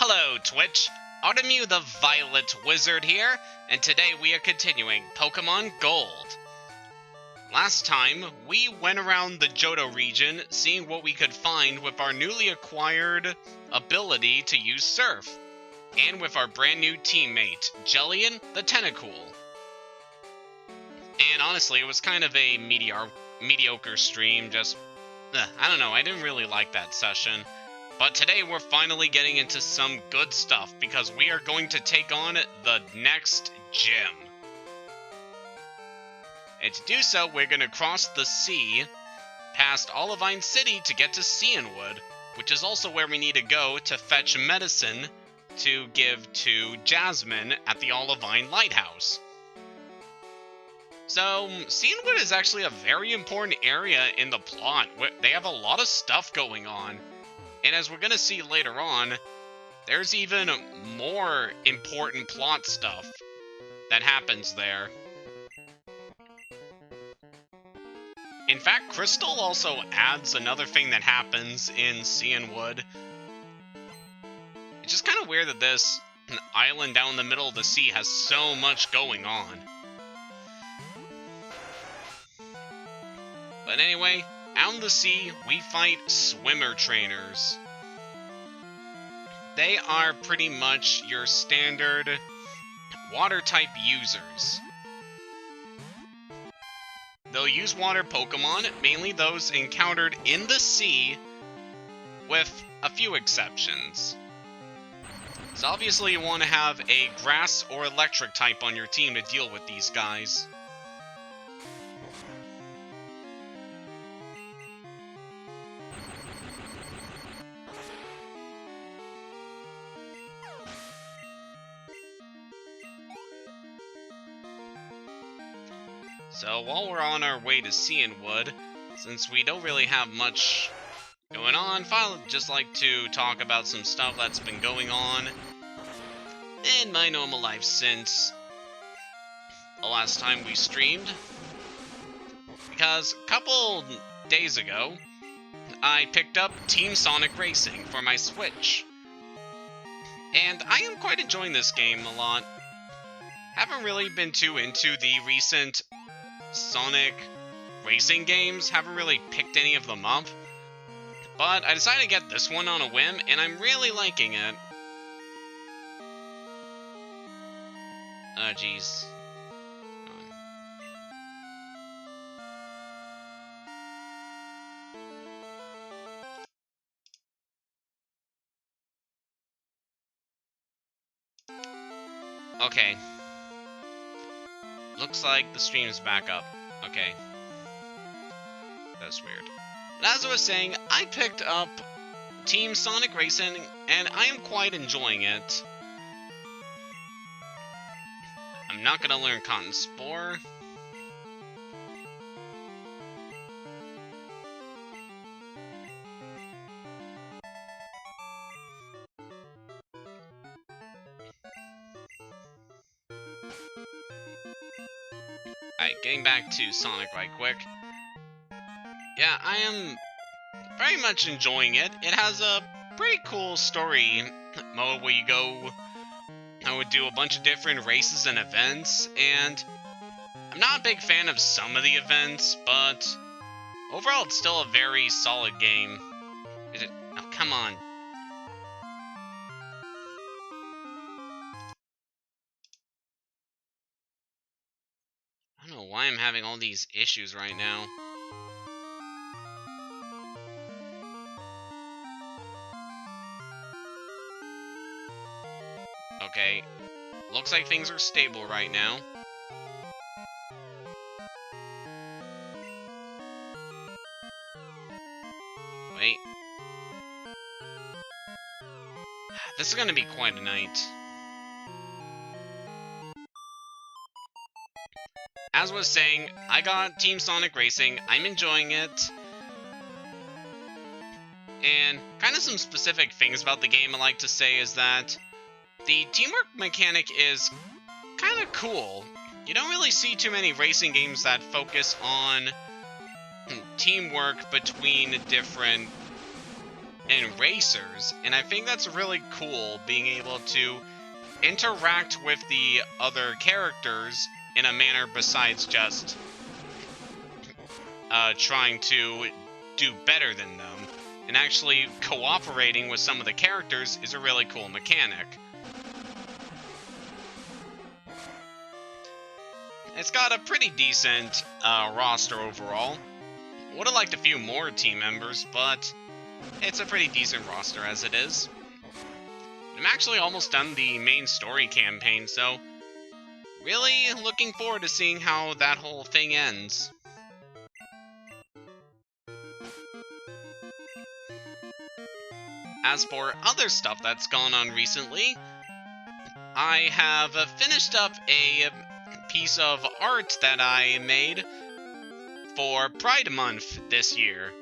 Hello, Twitch! Artemu the Violet Wizard here, and today we are continuing Pokemon Gold. Last time, we went around the Johto region, seeing what we could find with our newly acquired ability to use Surf, and with our brand new teammate, Jellian the Tentacool. And honestly, it was kind of a mediocre stream, I don't know, I didn't really like that session. But today we're finally getting into some good stuff, because we are going to take on the next gym. And to do so, we're going to cross the sea, past Olivine City to get to Cianwood, which is also where we need to go to fetch medicine to give to Jasmine at the Olivine Lighthouse. So, Cianwood is actually a very important area in the plot. They have a lot of stuff going on. And as we're going to see later on, there's even more important plot stuff that happens there. In fact, Crystal also adds another thing that happens in Cianwood. It's just kind of weird that this island down in the middle of the sea has so much going on. But anyway, out in the sea, we fight swimmer trainers. They are pretty much your standard water-type users. They'll use water Pokemon, mainly those encountered in the sea, with a few exceptions. So obviously you want to have a grass or electric type on your team to deal with these guys. So while we're on our way to Cianwood, since we don't really have much going on, I'd just like to talk about some stuff that's been going on in my normal life since the last time we streamed. Because a couple days ago, I picked up Team Sonic Racing for my Switch. And I am quite enjoying this game a lot. Haven't really been too into the recent Sonic racing games, haven't really picked any of them up, but I decided to get this one on a whim, and I'm really liking it. Oh, jeez. Okay. Looks like the stream's back up. Okay. That's weird. But as I was saying, I picked up Team Sonic Racing, and I am quite enjoying it. I'm not gonna learn Cotton Spore. Alright, getting back to Sonic right quick. Yeah, I am very much enjoying it. It has a pretty cool story mode where you go, I would do a bunch of different races and events, and I'm not a big fan of some of the events, but overall it's still a very solid game. Is it? Oh, come on. I don't know why I'm having all these issues right now. Okay, looks like things are stable right now. Wait. This is gonna be quite a night. As I was saying, I got Team Sonic Racing, I'm enjoying it. And kind of some specific things about the game I like to say is that the teamwork mechanic is kind of cool. You don't really see too many racing games that focus on teamwork between different and racers, and I think that's really cool, being able to interact with the other characters in a manner besides just trying to do better than them. And actually cooperating with some of the characters is a really cool mechanic. It's got a pretty decent roster overall. Would have liked a few more team members, but it's a pretty decent roster as it is. I'm actually almost done the main story campaign, so really looking forward to seeing how that whole thing ends. As for other stuff that's gone on recently, I have finished up a piece of art that I made for Pride Month this year,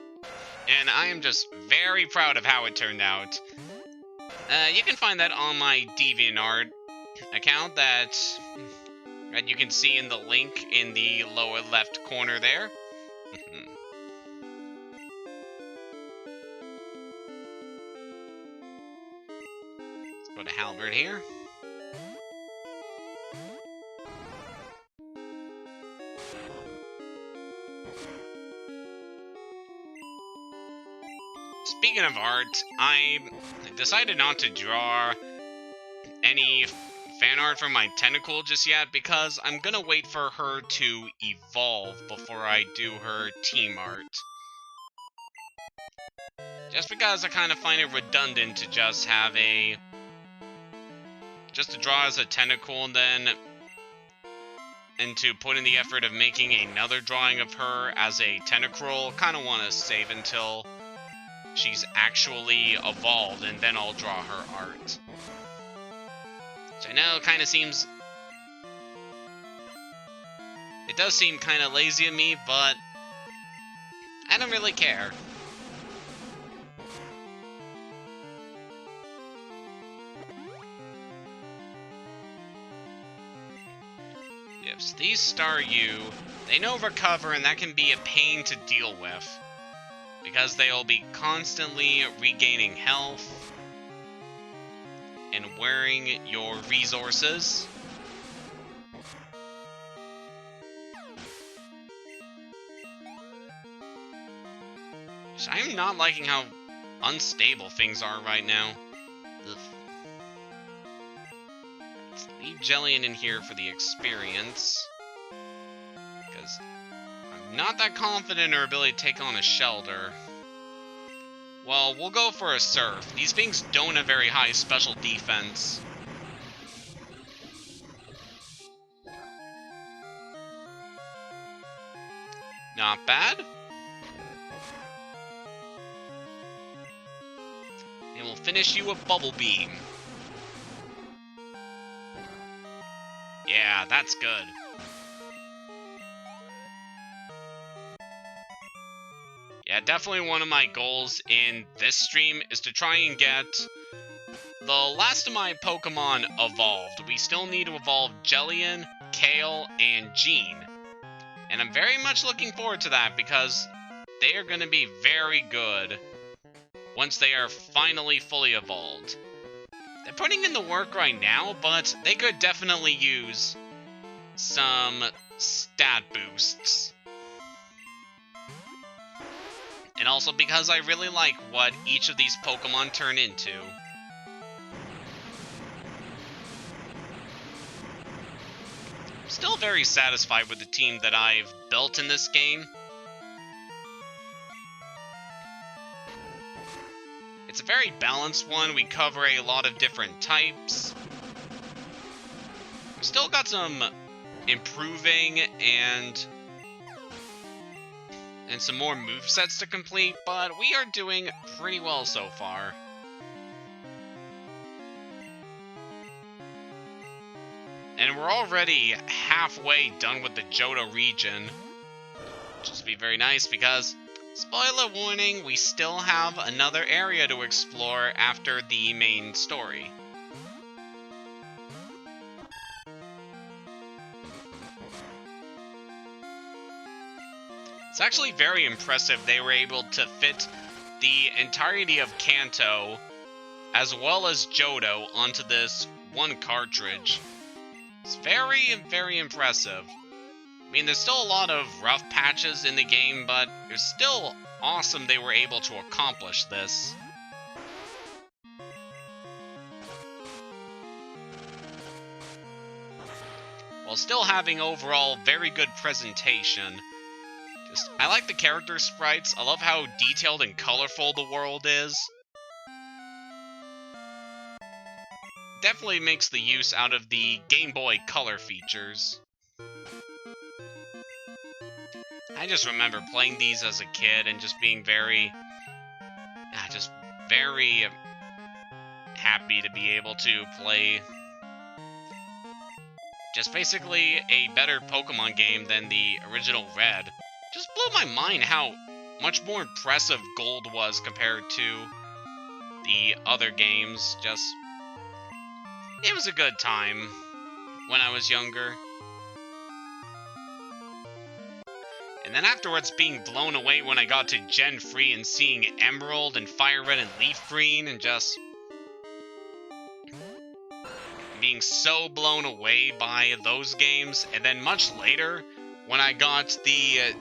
and I am just very proud of how it turned out. You can find that on my DeviantArt account that you can see in the link in the lower left corner there. Let's put a halberd here. Speaking of art, I decided not to draw any fan art for my Tentacle just yet because I'm gonna wait for her to evolve before I do her team art. Just because I kind of find it redundant to just have just to draw as a Tentacle and to put in the effort of making another drawing of her as a Tentacruel. Kind of want to save until she's actually evolved, and then I'll draw her art. Which I know kind of seems... It does seem kind of lazy of me, but I don't really care. Yep, so these Staryu, they know Recover, and that can be a pain to deal with, because they'll be constantly regaining health and wearing your resources. So I am not liking how unstable things are right now. Ugh. Let's leave Jellian in here for the experience, because I'm not that confident in her ability to take on a Shelder. Well, we'll go for a Surf. These things don't have very high special defense. Not bad. And we'll finish you with Bubble Beam. Yeah, that's good. Yeah, definitely one of my goals in this stream is to try and get the last of my Pokemon evolved. We still need to evolve Jellian, Kale, and Jean. And I'm very much looking forward to that because they are going to be very good once they are finally fully evolved. They're putting in the work right now, but they could definitely use some stat boosts. And also because I really like what each of these Pokemon turn into. I'm still very satisfied with the team that I've built in this game. It's a very balanced one. We cover a lot of different types. We've still got some improving and some more movesets to complete, but we are doing pretty well so far. And we're already halfway done with the Johto region, which is be very nice because, spoiler warning, we still have another area to explore after the main story. It's actually very impressive they were able to fit the entirety of Kanto, as well as Johto, onto this one cartridge. It's very, very impressive. I mean, there's still a lot of rough patches in the game, but it's still awesome they were able to accomplish this. While still having overall very good presentation. I like the character sprites. I love how detailed and colorful the world is. Definitely makes the use out of the Game Boy Color features. I just remember playing these as a kid and just being very happy to be able to play just basically a better Pokemon game than the original Red. Just blew my mind how much more impressive Gold was compared to the other games. It was a good time when I was younger. And then afterwards being blown away when I got to Gen 3 and seeing Emerald and Fire Red and Leaf Green and just being so blown away by those games. And then much later, when I got the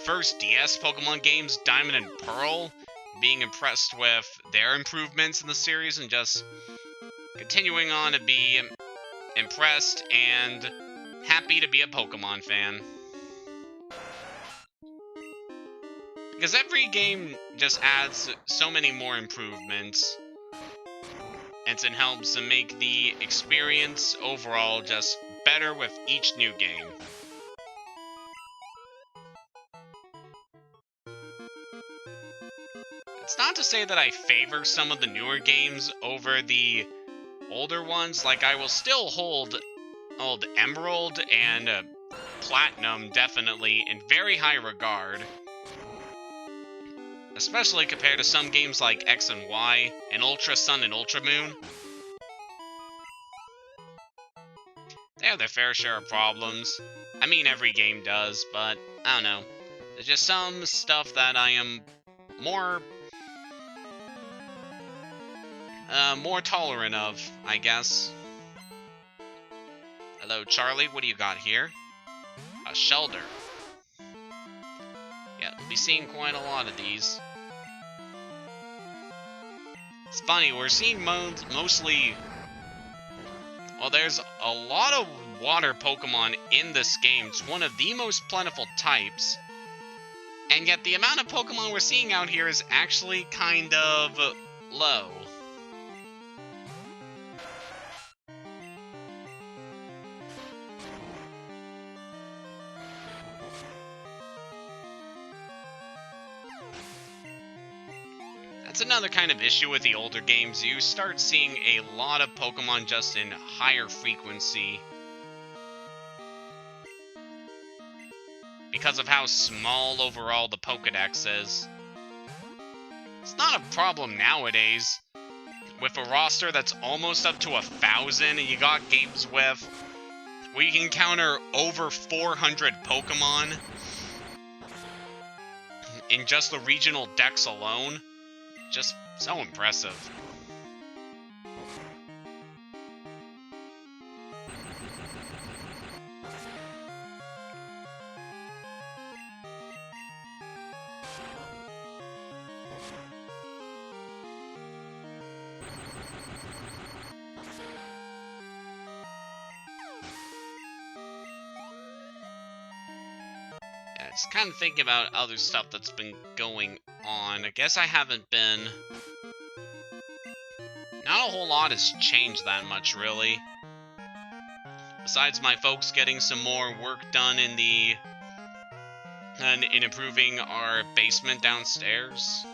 first DS Pokemon games, Diamond and Pearl, being impressed with their improvements in the series and just continuing on to be impressed and happy to be a Pokemon fan. Because every game just adds so many more improvements, and it helps to make the experience overall just better with each new game. It's not to say that I favor some of the newer games over the older ones. Like, I will still hold Emerald and Platinum definitely in very high regard. Especially compared to some games like X and Y, and Ultra Sun and Ultra Moon. They have their fair share of problems. I mean, every game does, but I don't know. There's just some stuff that I am more tolerant of, I guess. Hello, Charlie. What do you got here? A Shelter. Yeah, we'll be seeing quite a lot of these. It's funny, we're seeing mostly... Well, there's a lot of water Pokemon in this game. It's one of the most plentiful types. And yet the amount of Pokemon we're seeing out here is actually kind of low. That's another kind of issue with the older games. You start seeing a lot of Pokemon just in higher frequency. Because of how small overall the Pokédex is. It's not a problem nowadays. With a roster that's almost up to 1,000, and you got games with where you can encounter over 400 Pokemon in just the regional decks alone. Just so impressive. Yeah, just kind of thinking about other stuff that's been going on. I guess I haven't been... Not a whole lot has changed that much, really. Besides my folks getting some more work done in improving our basement downstairs.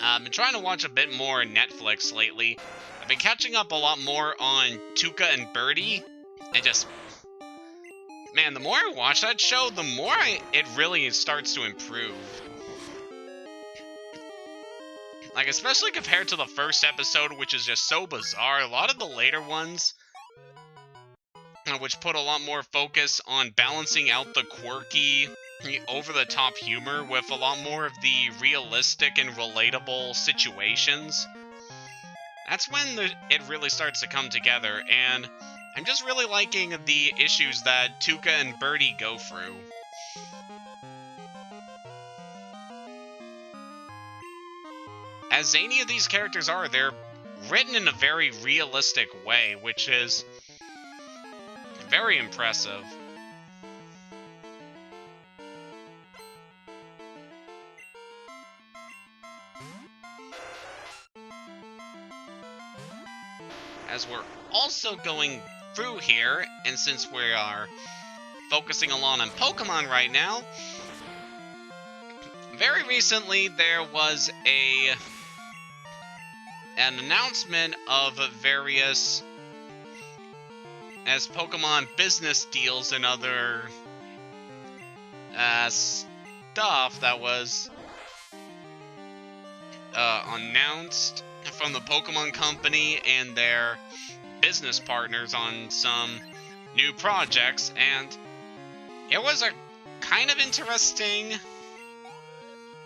I've been trying to watch a bit more Netflix lately. I've been catching up a lot more on Tuca and Birdie, and just... Man, the more I watch that show, the more it really starts to improve. Like, especially compared to the first episode, which is just so bizarre. A lot of the later ones which put a lot more focus on balancing out the quirky, over-the-top humor with a lot more of the realistic and relatable situations. That's when it really starts to come together, and I'm just really liking the issues that Tuca and Birdie go through. As zany as these characters are, they're written in a very realistic way, which is very impressive. As we're also going through here, and since we are focusing a lot on Pokemon right now, very recently there was an announcement of various Pokemon business deals and other stuff that was announced from the Pokemon Company and their business partners on some new projects, and it was a kind of interesting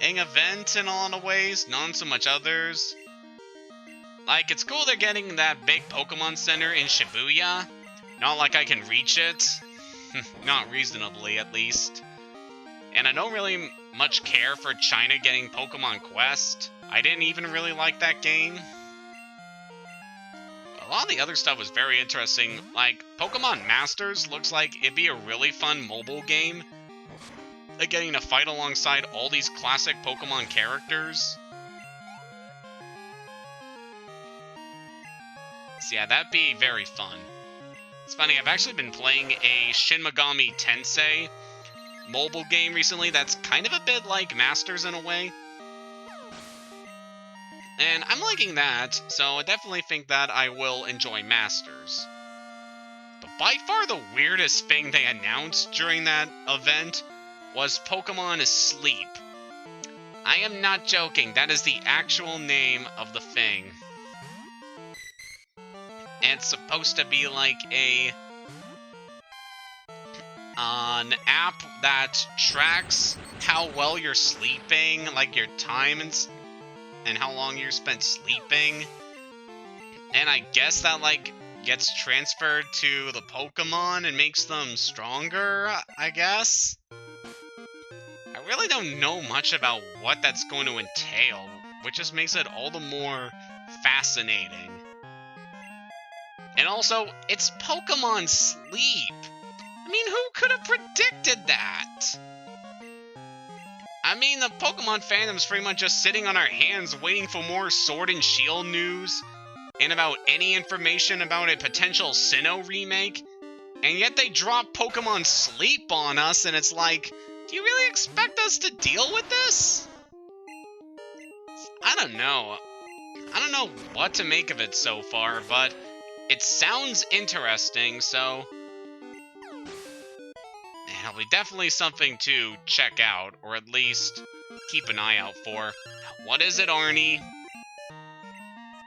event in a lot of ways, not so much others. Like, it's cool they're getting that big Pokemon Center in Shibuya. Not like I can reach it. Not reasonably, at least. And I don't really much care for China getting Pokemon Quest. I didn't even really like that game. A lot of the other stuff was very interesting. Like, Pokemon Masters looks like it'd be a really fun mobile game. Like, getting to fight alongside all these classic Pokemon characters. So yeah, that'd be very fun. It's funny, I've actually been playing a Shin Megami Tensei mobile game recently that's kind of a bit like Masters in a way. And I'm liking that, so I definitely think that I will enjoy Masters. But by far the weirdest thing they announced during that event was Pokemon Sleep. I am not joking, that is the actual name of the thing. And it's supposed to be like an app that tracks how well you're sleeping, like your time and how long you spent sleeping. And I guess that, like, gets transferred to the Pokemon and makes them stronger, I guess? I really don't know much about what that's going to entail, which just makes it all the more fascinating. And also, it's Pokemon Sleep! I mean, who could have predicted that? I mean, the Pokemon fandom's pretty much just sitting on our hands waiting for more Sword and Shield news and about any information about a potential Sinnoh remake, and yet they drop Pokemon Sleep on us, and it's like, do you really expect us to deal with this? I don't know. I don't know what to make of it so far, but it sounds interesting, so it'll be definitely something to check out, or at least keep an eye out for. What is it, Arnie?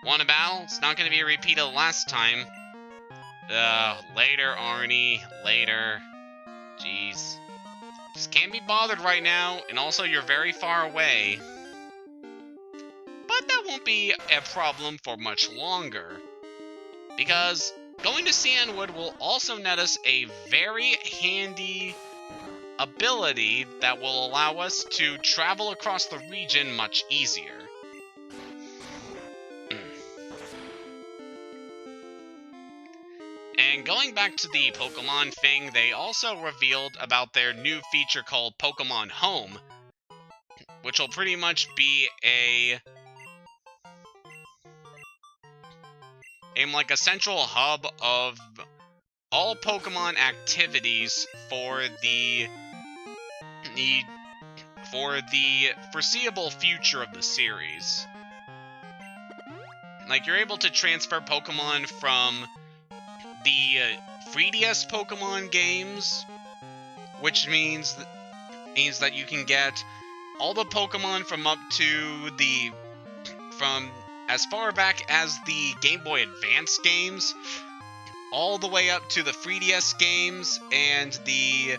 Want a battle? It's not going to be a repeat of the last time. Later, Arnie. Later. Jeez. Just can't be bothered right now, and also you're very far away. But that won't be a problem for much longer, because going to Cianwood will also net us a very handy ability that will allow us to travel across the region much easier. And going back to the Pokemon thing, they also revealed about their new feature called Pokemon Home, which will pretty much be like a central hub of all Pokemon activities for the foreseeable future of the series. Like, you're able to transfer Pokemon from the 3DS Pokemon games, which means that you can get all the Pokemon from as far back as the Game Boy Advance games, all the way up to the 3DS games and the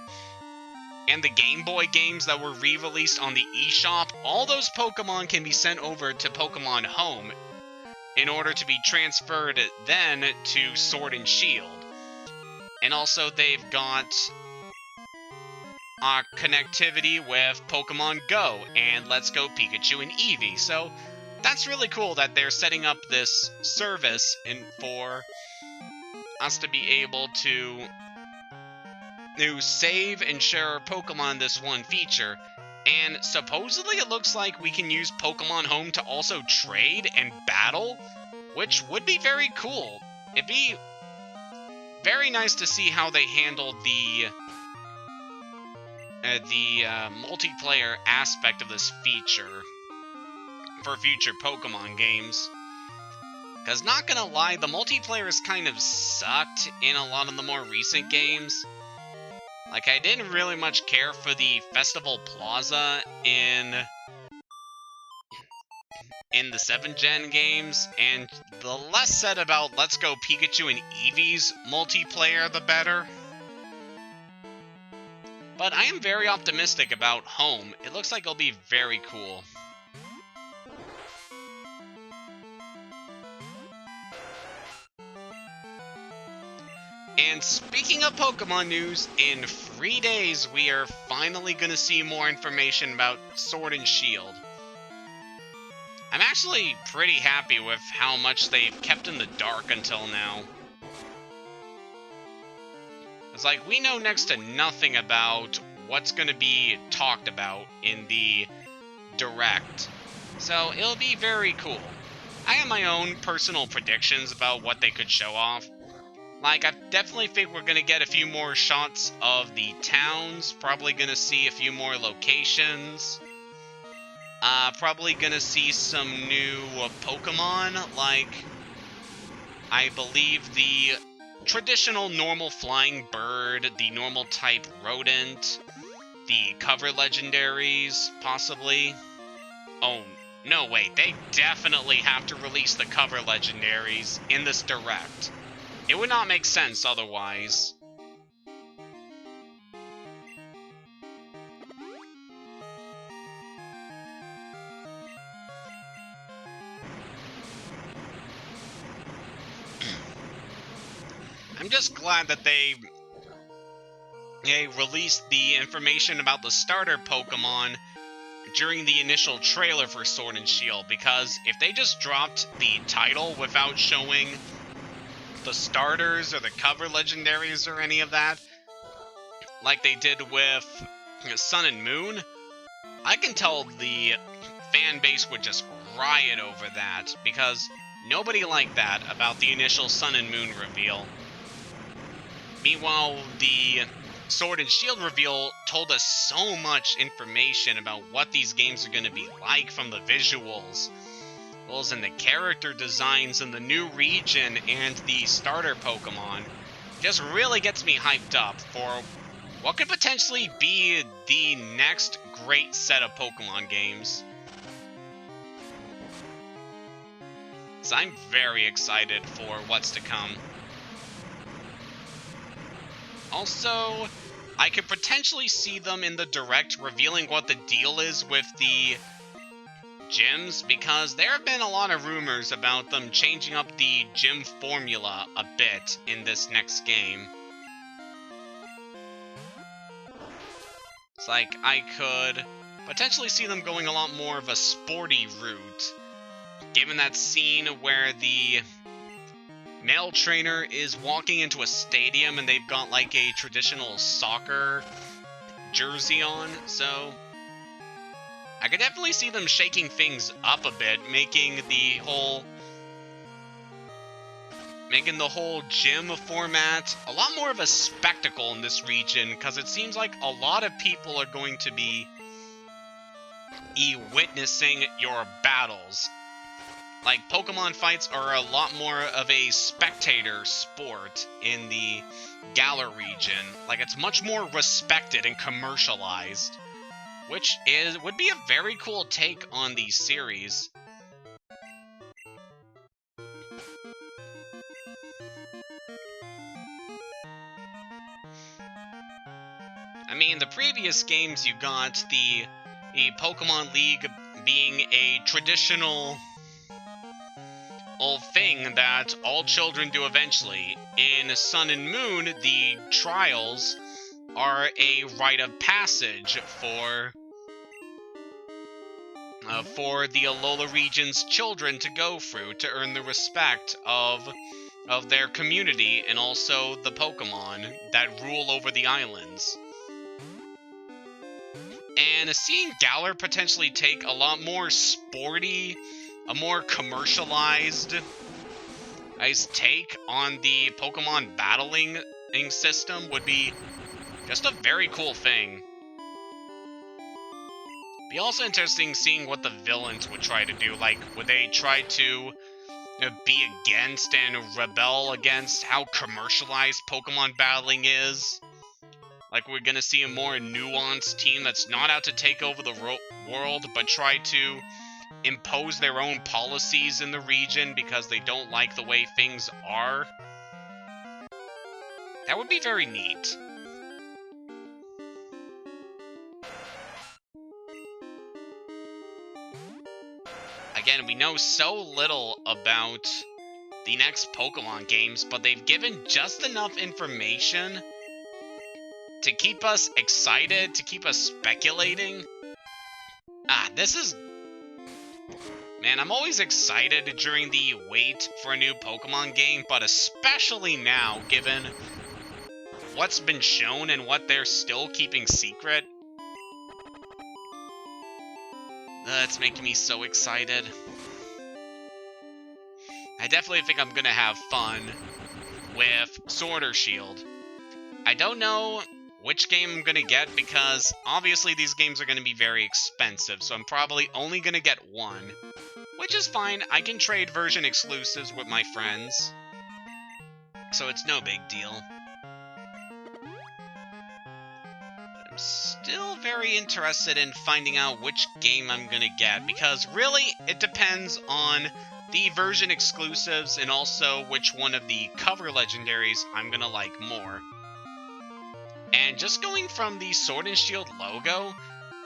Game Boy games that were re-released on the eShop, all those Pokemon can be sent over to Pokemon Home in order to be transferred then to Sword and Shield. And also they've got connectivity with Pokemon Go and Let's Go Pikachu and Eevee. So that's really cool that they're setting up this service for us to be able to save and share our Pokemon this one feature. And supposedly it looks like we can use Pokemon Home to also trade and battle, which would be very cool. It'd be very nice to see how they handle the multiplayer aspect of this feature for future Pokemon games. Because not gonna lie, the multiplayer has kind of sucked in a lot of the more recent games. Like, I didn't really much care for the Festival Plaza in the 7th Gen games, and the less said about Let's Go Pikachu and Eevee's multiplayer, the better. But I am very optimistic about Home. It looks like it'll be very cool. And speaking of Pokemon news, in 3 days we are finally going to see more information about Sword and Shield. I'm actually pretty happy with how much they've kept in the dark until now. It's like, we know next to nothing about what's going to be talked about in the Direct. So it'll be very cool. I have my own personal predictions about what they could show off. Like, I definitely think we're going to get a few more shots of the towns, probably going to see a few more locations, probably going to see some new Pokemon, like, I believe the traditional normal flying bird, the normal type rodent, the cover legendaries, possibly. Oh, no, wait, they definitely have to release the cover legendaries in this Direct. It would not make sense otherwise. I'm just glad that they released the information about the starter Pokemon during the initial trailer for Sword and Shield, because if they just dropped the title without showing the starters or the cover legendaries or any of that, like they did with Sun and Moon, I can tell the fan base would just riot over that, because nobody liked that about the initial Sun and Moon reveal. Meanwhile, the Sword and Shield reveal told us so much information about what these games are going to be like, from the visuals, and the character designs and the new region and the starter Pokemon. Just really gets me hyped up for what could potentially be the next great set of Pokemon games. So I'm very excited for what's to come. Also, I could potentially see them in the Direct revealing what the deal is with the gyms, because there have been a lot of rumors about them changing up the gym formula a bit in this next game. It's like, I could potentially see them going a lot more of a sporty route, given that scene where the male trainer is walking into a stadium and they've got like a traditional soccer jersey on, so I could definitely see them shaking things up a bit, making the whole gym format a lot more of a spectacle in this region, because it seems like a lot of people are going to be witnessing your battles. Like, Pokemon fights are a lot more of a spectator sport in the Galar region. Like, it's much more respected and commercialized, which would be a very cool take on the series. previous games, you got the Pokemon League being a traditional thing that all children do eventually. In Sun and Moon, the trials are a rite of passage for the Alola region's children to go through to earn the respect of their community and also the Pokemon that rule over the islands. And seeing Galar potentially take a lot more sporty, a more commercialized take on the Pokemon battling system would be just a very cool thing. Be also interesting seeing what the villains would try to do. Like, would they try to be against and rebel against how commercialized Pokemon battling is? Like, we're gonna see a more nuanced team that's not out to take over the world, but try to impose their own policies in the region because they don't like the way things are. That would be very neat. Again, we know so little about the next Pokemon games, but they've given just enough information to keep us excited, to keep us speculating. This is... Man, I'm always excited during the wait for a new Pokemon game, but especially now, given what's been shown and what they're still keeping secret. That's making me so excited. I definitely think I'm gonna have fun with Sword or Shield. I don't know which game I'm gonna get because obviously these games are gonna be very expensive, so I'm probably only gonna get one. Which is fine, I can trade version exclusives with my friends. So it's no big deal. I'm still very interested in finding out which game I'm gonna get, because really, it depends on the version exclusives and also which one of the cover legendaries I'm gonna like more. And just going from the Sword and Shield logo,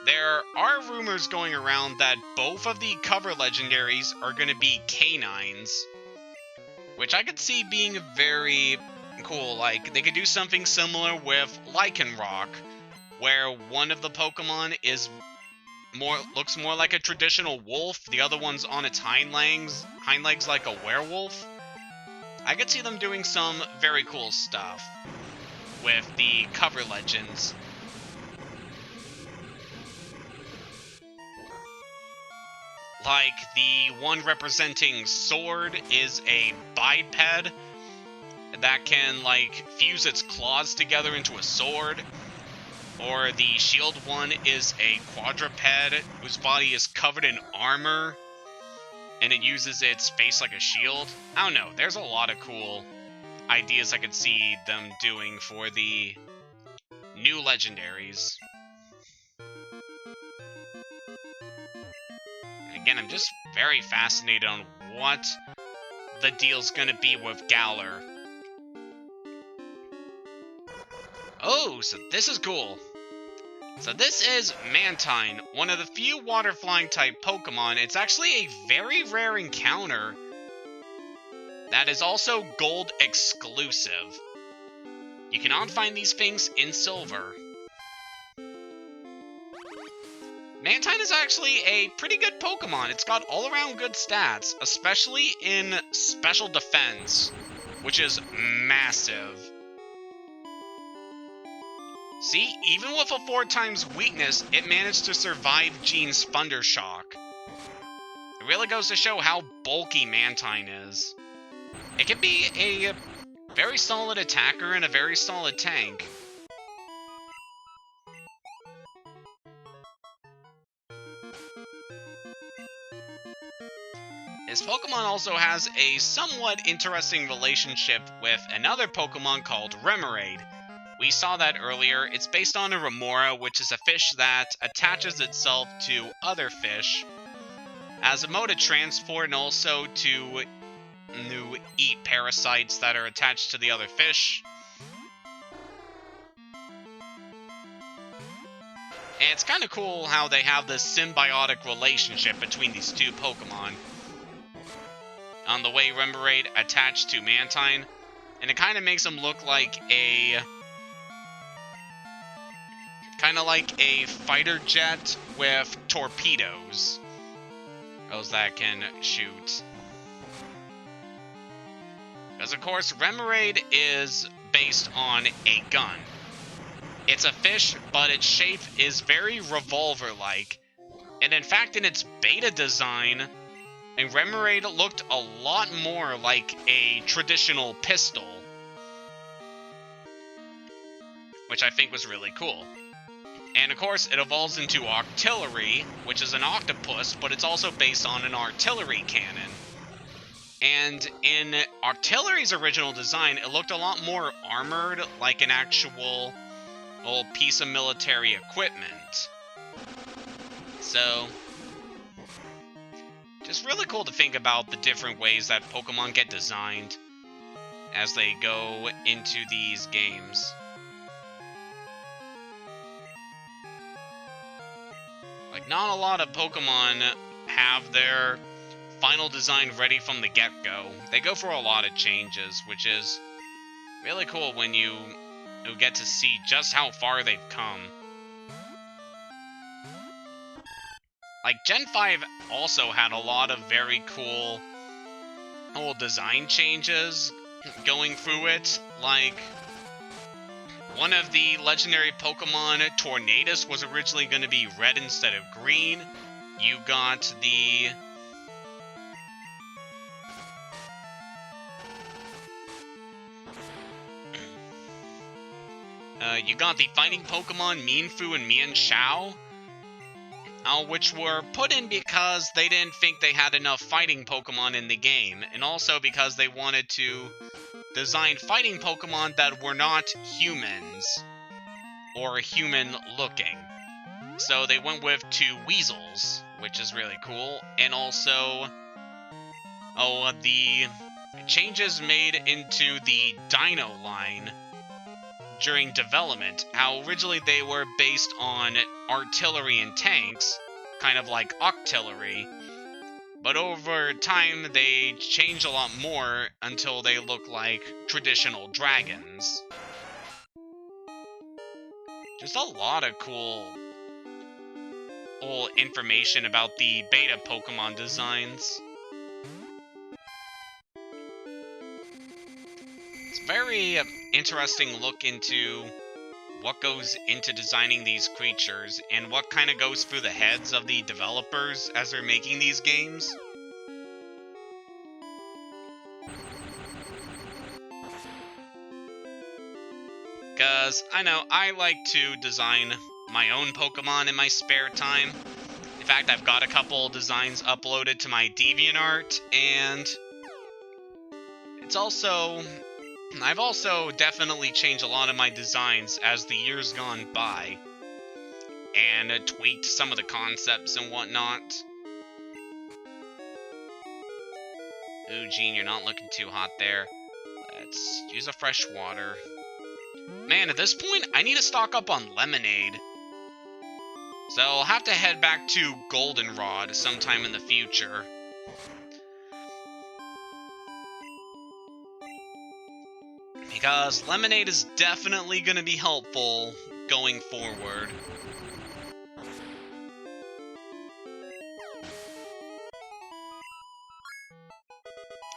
there are rumors going around that both of the cover legendaries are gonna be canines, which I could see being very cool. Like, they could do something similar with Lycanroc, where one of the Pokemon is looks more like a traditional wolf, the other one's on its hind legs like a werewolf. I could see them doing some very cool stuff with the cover legends. Like, the one representing Sword is a biped that can, like, fuse its claws together into a sword. Or the Shield one is a quadruped whose body is covered in armor and it uses its face like a shield. I don't know, there's a lot of cool ideas I could see them doing for the new legendaries. And again, I'm just very fascinated on what the deal's gonna be with Galar. Oh, so this is cool. So this is Mantine, one of the few water flying type Pokemon. It's actually a very rare encounter that is also gold exclusive. You cannot find these things in silver. Mantine is actually a pretty good Pokemon. It's got all around good stats, especially in special defense, which is massive. See, even with a 4x weakness, it managed to survive Gene's Thundershock. It really goes to show how bulky Mantine is. It can be a very solid attacker and a very solid tank. This Pokemon also has a somewhat interesting relationship with another Pokemon called Remoraid. We saw that earlier. It's based on a Remora, which is a fish that attaches itself to other fish as a mode of transport and also to eat parasites that are attached to the other fish. And it's kind of cool how they have this symbiotic relationship between these two Pokemon. On the way Remoraid attached to Mantine, and it kind of makes him look like a fighter jet with torpedoes. Those that can shoot. Because of course, Remoraid is based on a gun. It's a fish, but its shape is very revolver-like. And in fact, in its beta design, Remoraid looked a lot more like a traditional pistol, which I think was really cool. And of course, it evolves into Octillery, which is an octopus, but it's also based on an artillery cannon. And in Octillery's original design, it looked a lot more armored, like an actual old piece of military equipment. So, just really cool to think about the different ways that Pokemon get designed as they go into these games. Like, not a lot of Pokemon have their final design ready from the get-go. They go for a lot of changes, which is really cool when you get to see just how far they've come. Like, Gen 5 also had a lot of very cool design changes going through it. Like, one of the legendary Pokemon, Tornadus, was originally going to be red instead of green. You got the fighting Pokemon Mienfoo and Mienshao, which were put in because they didn't think they had enough fighting Pokemon in the game, and also because they wanted to design fighting Pokemon that were not humans, or human-looking. So they went with 2 Weasels, which is really cool, and also, the changes made into the Dino line during development, how originally they were based on artillery and tanks, kind of like Octillery, but over time they changed a lot more until they look like traditional dragons. Just a lot of cool information about the beta Pokemon designs. It's a very interesting look into what goes into designing these creatures and what kind of goes through the heads of the developers as they're making these games. Because I know I like to design my own Pokemon in my spare time. In fact, I've got a couple designs uploaded to my DeviantArt, and I've also definitely changed a lot of my designs as the years gone by, and tweaked some of the concepts and whatnot. Ooh, Gene, you're not looking too hot there. Let's use a fresh water. Man, at this point, I need to stock up on lemonade. So I'll have to head back to Goldenrod sometime in the future. Because lemonade is definitely going to be helpful going forward.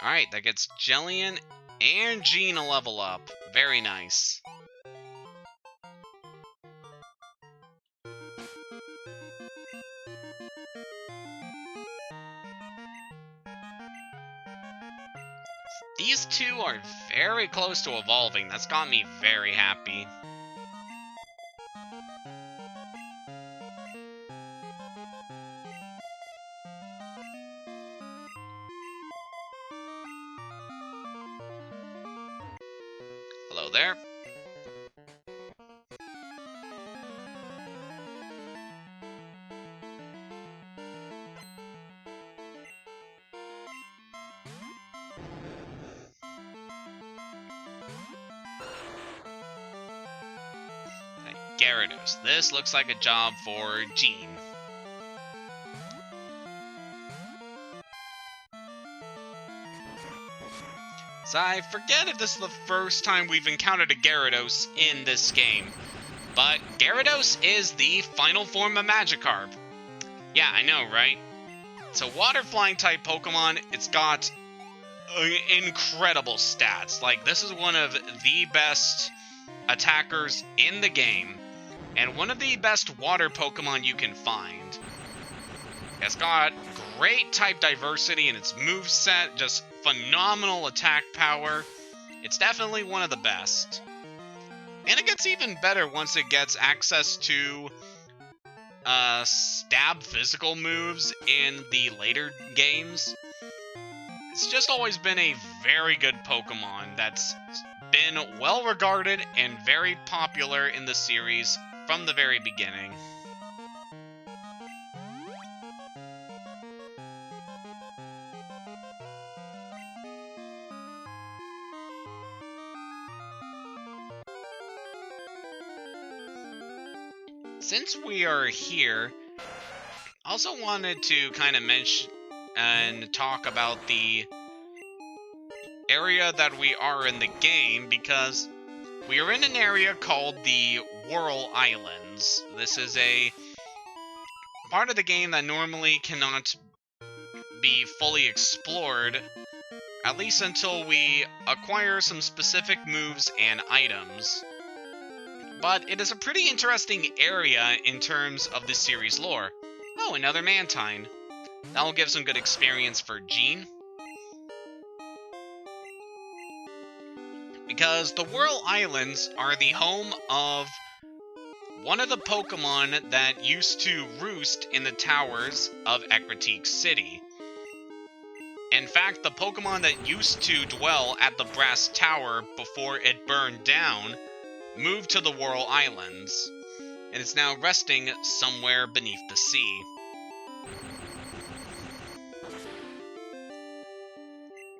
Alright, that gets Jellian and Gene a level up. Very nice. These two are very close to evolving. That's got me very happy. Hello there. Gyarados. This looks like a job for Jean. So I forget if this is the first time we've encountered a Gyarados in this game, but Gyarados is the final form of Magikarp. Yeah, I know, right? It's a water flying type Pokemon. It's got incredible stats. Like, this is one of the best attackers in the game, and one of the best water Pokemon you can find. It's got great type diversity in its moveset, just phenomenal attack power. It's definitely one of the best. And it gets even better once it gets access to stab physical moves in the later games. It's just always been a very good Pokemon that's been well regarded and very popular in the series from the very beginning. Since we are here, I also wanted to kind of mention and talk about the area that we are in the game, because we are in an area called the Whirl Islands. This is a part of the game that normally cannot be fully explored, at least until we acquire some specific moves and items. But it is a pretty interesting area in terms of the series lore. Oh, another Mantine. That will give some good experience for Jean. Because the Whirl Islands are the home of one of the Pokemon that used to roost in the towers of Ecruteak City. In fact, the Pokemon that used to dwell at the Brass Tower before it burned down moved to the Whirl Islands, and is now resting somewhere beneath the sea.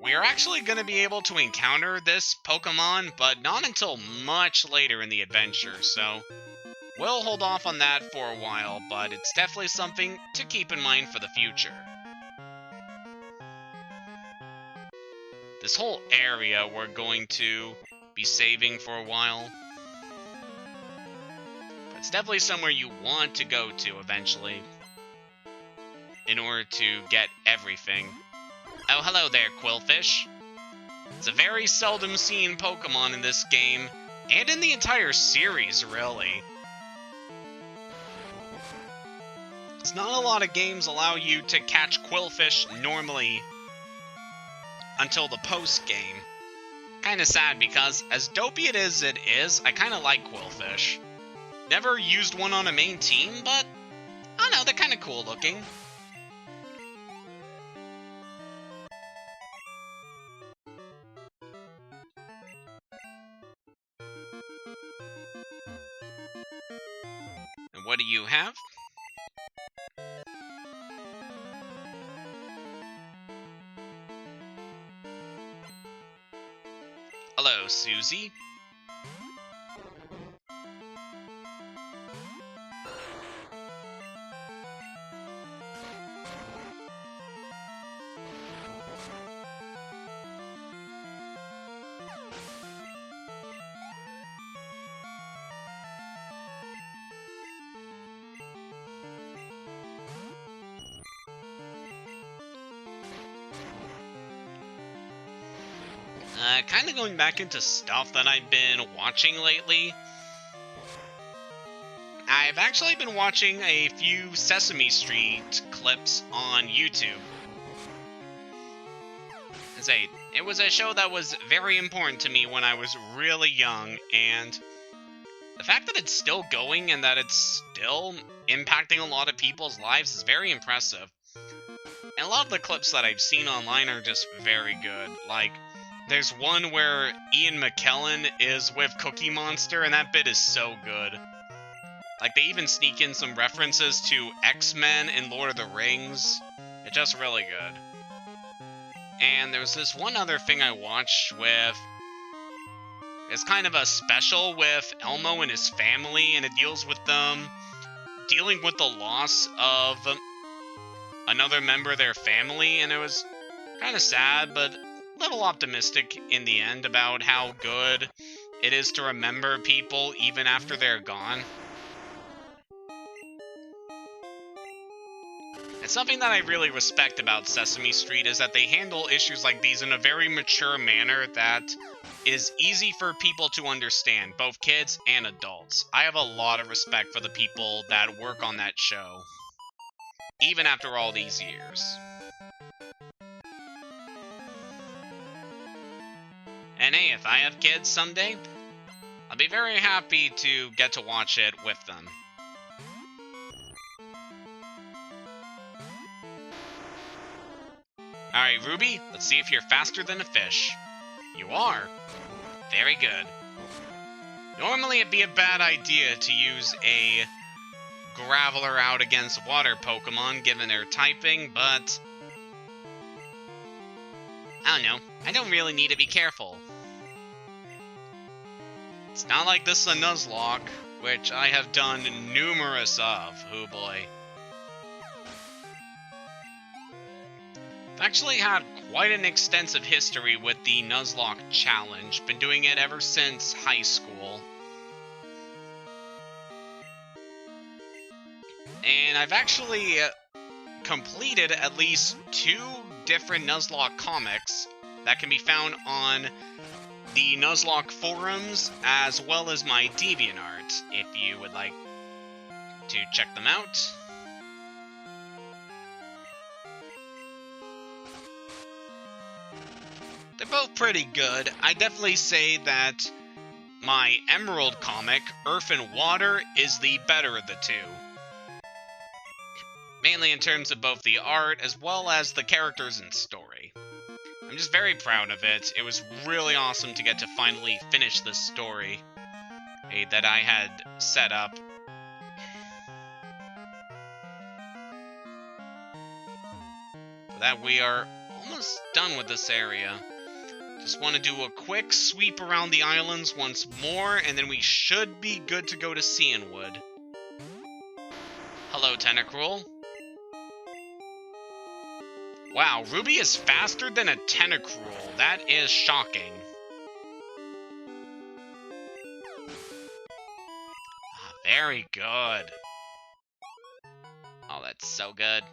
We are actually going to be able to encounter this Pokemon, but not until much later in the adventure, so we'll hold off on that for a while, but it's definitely something to keep in mind for the future. This whole area we're going to be saving for a while. It's definitely somewhere you want to go to eventually, in order to get everything. Oh, hello there, Quillfish. It's a very seldom seen Pokemon in this game, and in the entire series, really. It's not a lot of games allow you to catch Quillfish normally until the post-game. Kinda sad, because as dopey it is, I kinda like Quillfish. Never used one on a main team, but I don't know, they're kind of cool looking. And what do you have? Hello, Susie. Kind of going back into stuff that I've been watching lately. I've actually been watching a few Sesame Street clips on YouTube. It was a show that was very important to me when I was really young, and the fact that it's still going and that it's still impacting a lot of people's lives is very impressive. And a lot of the clips that I've seen online are just very good. Like, there's one where Ian McKellen is with Cookie Monster, and that bit is so good. Like, they even sneak in some references to X-Men and Lord of the Rings. It's just really good. And there was this one other thing I watched with It's kind of a special with Elmo and his family, and it deals with them dealing with the loss of another member of their family, and it was kind of sad, but a little optimistic in the end about how good it is to remember people even after they're gone. And something that I really respect about Sesame Street is that they handle issues like these in a very mature manner that is easy for people to understand, both kids and adults. I have a lot of respect for the people that work on that show, even after all these years. And hey, if I have kids someday, I'll be very happy to get to watch it with them. Alright, Ruby, let's see if you're faster than a fish. You are. Very good. Normally it'd be a bad idea to use a Graveler out against water Pokemon given their typing, but I don't know. I don't really need to be careful. It's not like this is a Nuzlocke, which I have done numerous of. Oh boy. I've actually had quite an extensive history with the Nuzlocke challenge. Been doing it ever since high school. And I've actually completed at least 2 different Nuzlocke comics that can be found on the Nuzlocke forums as well as my DeviantArt, if you would like to check them out. They're both pretty good. I definitely say that my Emerald comic, Earth and Water, is the better of the two. Mainly in terms of both the art as well as the characters and story. I'm just very proud of it. It was really awesome to get to finally finish this story that I had set up. For that, we are almost done with this area. Just want to do a quick sweep around the islands once more, and then we should be good to go to Cianwood. Hello, Tentacruel. Wow, Ruby is faster than a Tentacruel. That is shocking. Very good. Oh, that's so good.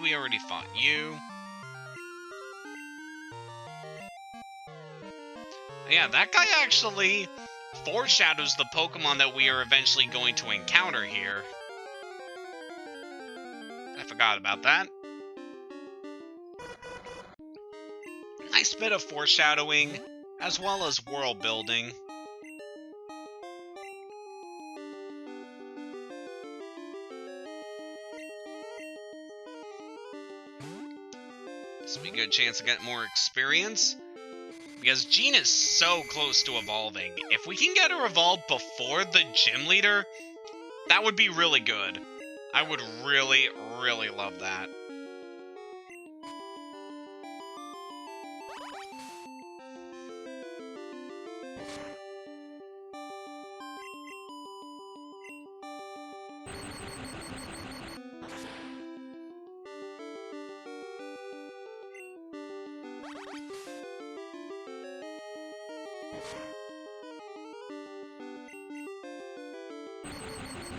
We already fought you. Yeah, that guy actually foreshadows the Pokemon that we are eventually going to encounter here. I forgot about that. Nice bit of foreshadowing, as well as world building. This will be a good chance to get more experience. Because Jean is so close to evolving. If we can get her evolved before the gym leader, that would be really good. I would really, really love that.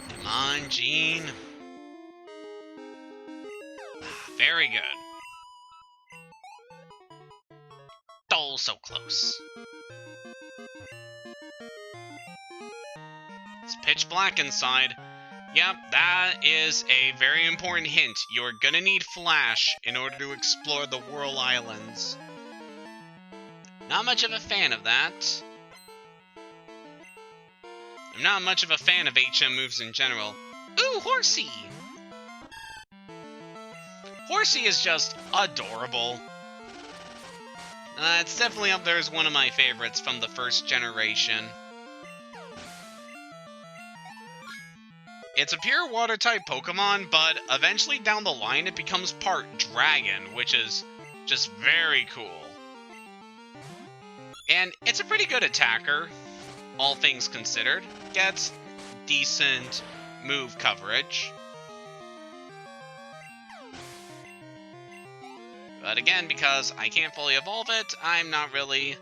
Come on, Jean. Very good. Oh, so close. It's pitch black inside. Yep, that is a very important hint. You're gonna need Flash in order to explore the Whirl Islands. Not much of a fan of that. I'm not much of a fan of HM moves in general. Ooh, Horsey! Horsey is just adorable. It's definitely up there as one of my favorites from the first generation. It's a pure water-type Pokemon, but eventually down the line it becomes part dragon, which is just very cool. And it's a pretty good attacker, all things considered. Gets decent move coverage. But again, because I can't fully evolve it, I'm not really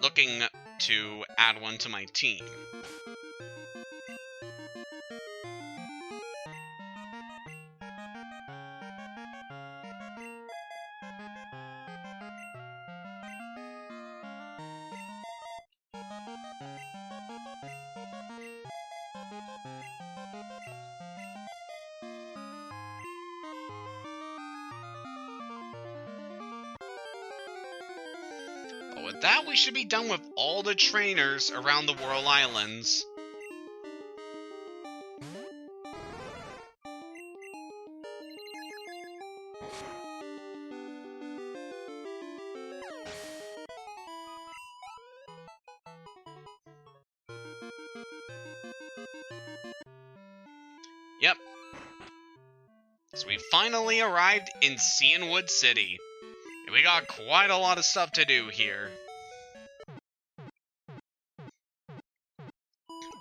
looking to add one to my team. With that, we should be done with all the trainers around the Whirl Islands. Yep. So we finally arrived in Cianwood City. And we got quite a lot of stuff to do here.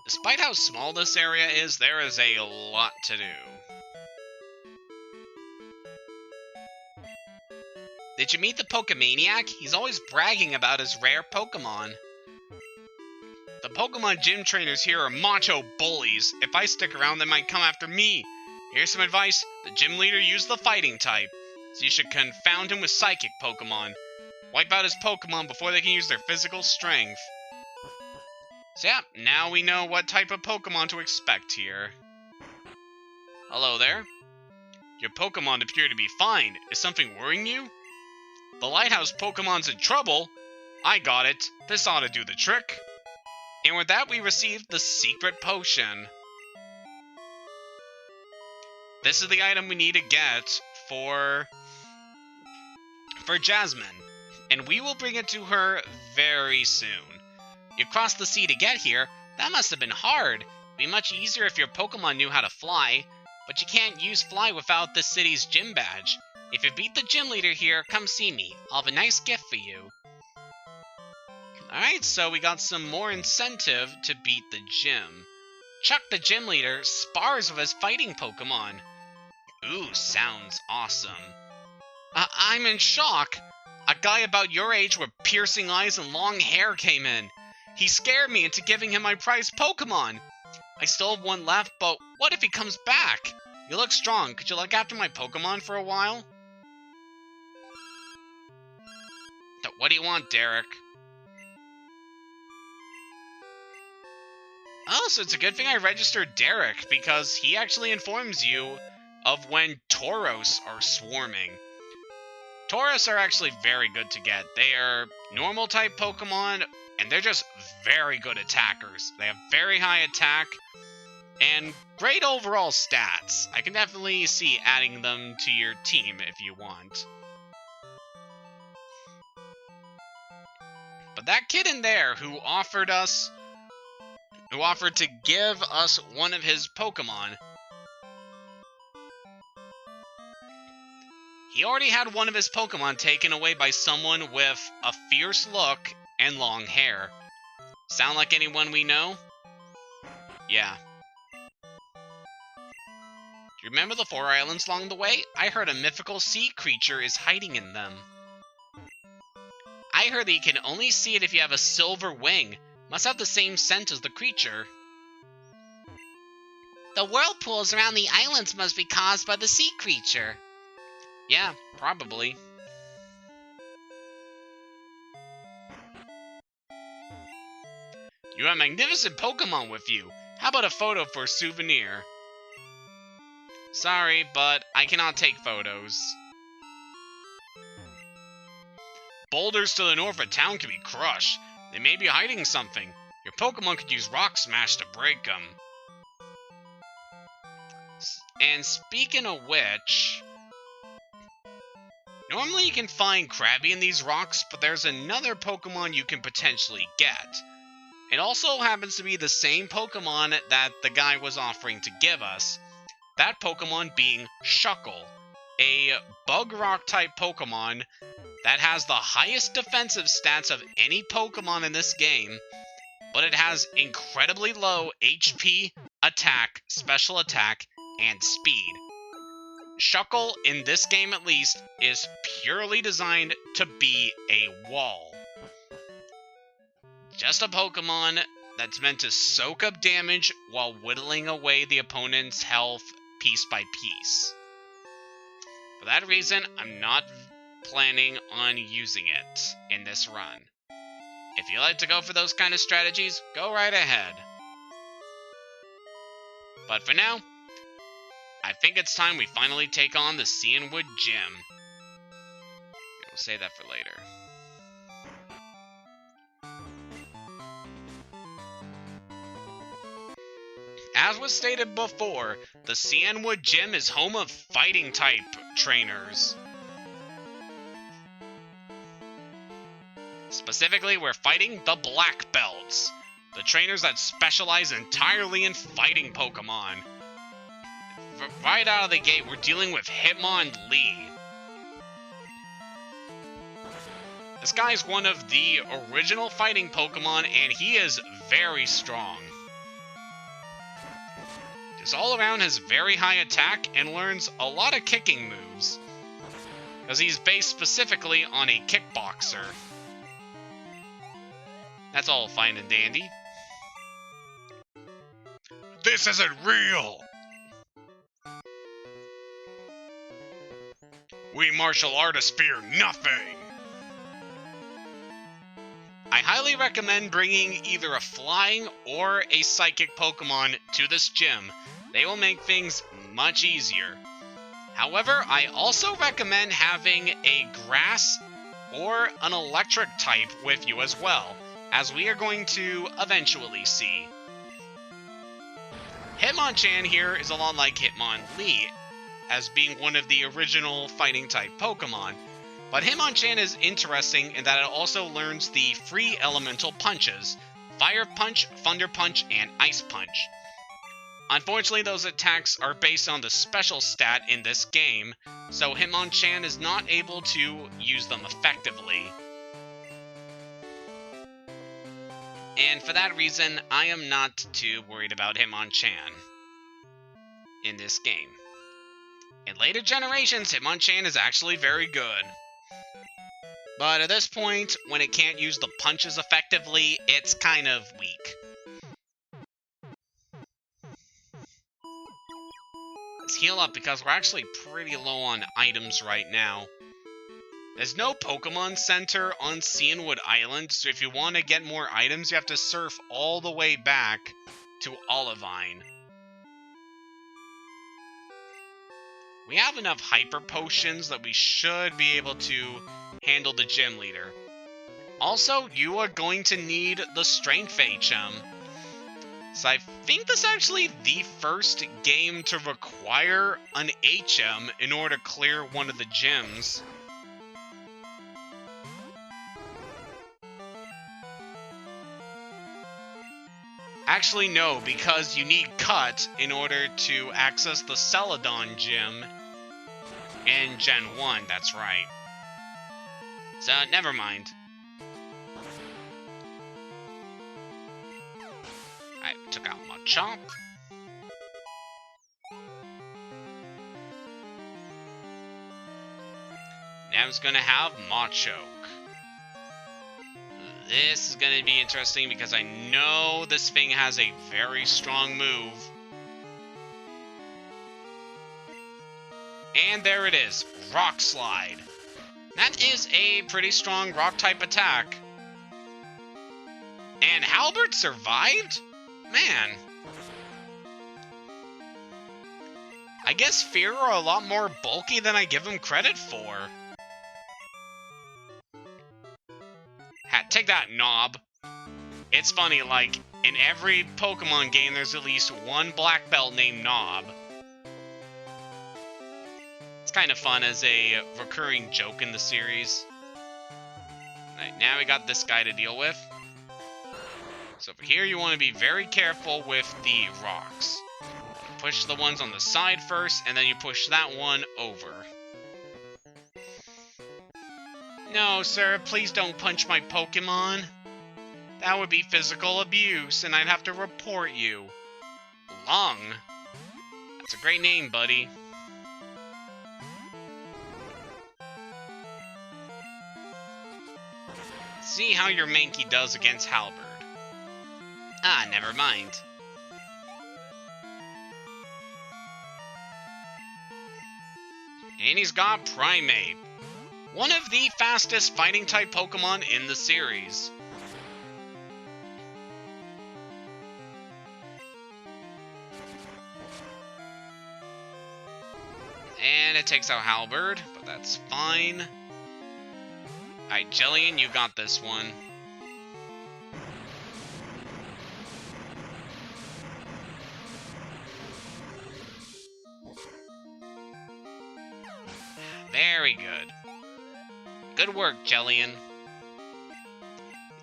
Despite how small this area is, there is a lot to do. Did you meet the Pokemaniac? He's always bragging about his rare Pokemon. The Pokemon gym trainers here are macho bullies. If I stick around, they might come after me. Here's some advice. The gym leader used the fighting type, so you should confound him with psychic Pokemon. Wipe out his Pokemon before they can use their physical strength. So yeah, now we know what type of Pokemon to expect here. Hello there. Your Pokemon appear to be fine. Is something worrying you? The lighthouse Pokemon's in trouble? I got it. This ought to do the trick. And with that, we received the secret potion. This is the item we need to get for Jasmine. And we will bring it to her very soon. You crossed the sea to get here. That must have been hard. It'd be much easier if your Pokemon knew how to fly. But you can't use fly without this city's gym badge. If you beat the gym leader here, come see me. I'll have a nice gift for you. Alright, so we got some more incentive to beat the gym. Chuck the gym leader spars with his fighting Pokemon. Ooh, sounds awesome. I'm in shock. A guy about your age with piercing eyes and long hair came in. He scared me into giving him my prized Pokemon. I still have one left, but what if he comes back? You look strong. Could you look after my Pokemon for a while? What do you want, Derek? Oh, so it's a good thing I registered Derek, because he actually informs you of when Tauros are swarming. Tauros are actually very good to get. They are normal type Pokemon, and they're just very good attackers. They have very high attack, and great overall stats. I can definitely see adding them to your team if you want. But that kid in there who offered to give us one of his Pokemon, he already had one of his Pokemon taken away by someone with a fierce look and long hair. Sound like anyone we know? Yeah. Do you remember the 4 islands along the way? I heard a mythical sea creature is hiding in them. I heard that you can only see it if you have a silver wing. Must have the same scent as the creature. The whirlpools around the islands must be caused by the sea creature. Yeah, probably. You have magnificent Pokemon with you. How about a photo for a souvenir? Sorry, but I cannot take photos. boulders to the north of town can be crushed. They may be hiding something. Your Pokemon could use Rock Smash to break them. And speaking of which, normally you can find Krabby in these rocks, but there's another Pokemon you can potentially get. It also happens to be the same Pokemon that the guy was offering to give us. That Pokemon being Shuckle, a Bug Rock type Pokemon that has the highest defensive stats of any Pokemon in this game, but it has incredibly low HP, attack, special attack, and speed. Shuckle, in this game at least, is purely designed to be a wall. Just a Pokemon that's meant to soak up damage while whittling away the opponent's health piece by piece. For that reason, I'm not planning on using it in this run. If you like to go for those kind of strategies, go right ahead. But for now, I think it's time we finally take on the Cianwood Gym. We'll save that for later. As was stated before, the Cianwood Gym is home of fighting-type trainers. Specifically, we're fighting the Black Belts, the trainers that specialize entirely in fighting Pokemon. Right out of the gate, we're dealing with Hitmonlee. This guy's one of the original fighting Pokemon, and he is very strong. Just all around has very high attack and learns a lot of kicking moves, because he's based specifically on a kickboxer. That's all fine and dandy. This isn't real! We martial artists fear nothing! I highly recommend bringing either a flying or a psychic Pokemon to this gym. They will make things much easier. However, I also recommend having a grass or an electric type with you as well, as we are going to eventually see. Hitmonchan here is a lot like Hitmonlee, as being one of the original fighting type Pokemon. But Hitmonchan is interesting in that it also learns the free elemental punches: Fire Punch, Thunder Punch, and Ice Punch. Unfortunately, those attacks are based on the special stat in this game, so Hitmonchan is not able to use them effectively. And for that reason, I am not too worried about Hitmonchan in this game. In later generations, Hitmonchan is actually very good. But at this point, when it can't use the punches effectively, it's kind of weak. Let's heal up because we're actually pretty low on items right now. There's no Pokemon Center on Cianwood Island, so if you want to get more items, you have to surf all the way back to Olivine. We have enough Hyper Potions that we should be able to handle the gym leader. Also, you are going to need the Strength HM. So I think this is actually the first game to require an HM in order to clear one of the gyms. Actually, no, because you need Cut in order to access the Celadon gym in Gen 1, that's right. So, never mind. I took out my Chomp. Now it's gonna have Machoke. This is gonna be interesting because I know this thing has a very strong move. And there it is, Rock Slide. That is a pretty strong rock-type attack. And Halberd survived? Man. I guess Fear are a lot more bulky than I give them credit for. that, knob. It's funny, like, in every Pokemon game, there's at least one black belt named Knob. It's kind of fun as a recurring joke in the series. Alright, now we got this guy to deal with. So over here, you want to be very careful with the rocks. Push the ones on the side first, and then you push that one over. No, sir, please don't punch my Pokemon. That would be physical abuse, and I'd have to report you. Lung? That's a great name, buddy. See how your Mankey does against Halberd. Ah, never mind. And he's got Primeape, one of the fastest fighting-type Pokemon in the series. And it takes out Halberd, but that's fine. Alright, Jillian, you got this one. Very good. Good work, Jillian.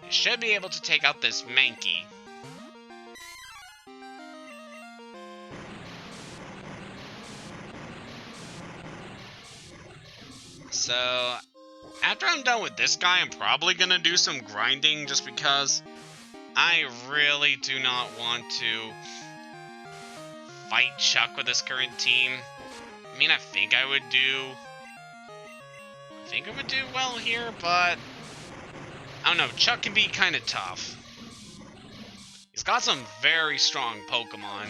You should be able to take out this Mankey. So, after I'm done with this guy, I'm probably gonna do some grinding just because I really do not want to fight Chuck with this current team. I mean, I think I would do well here, but I don't know, Chuck can be kind of tough. He's got some very strong Pokemon.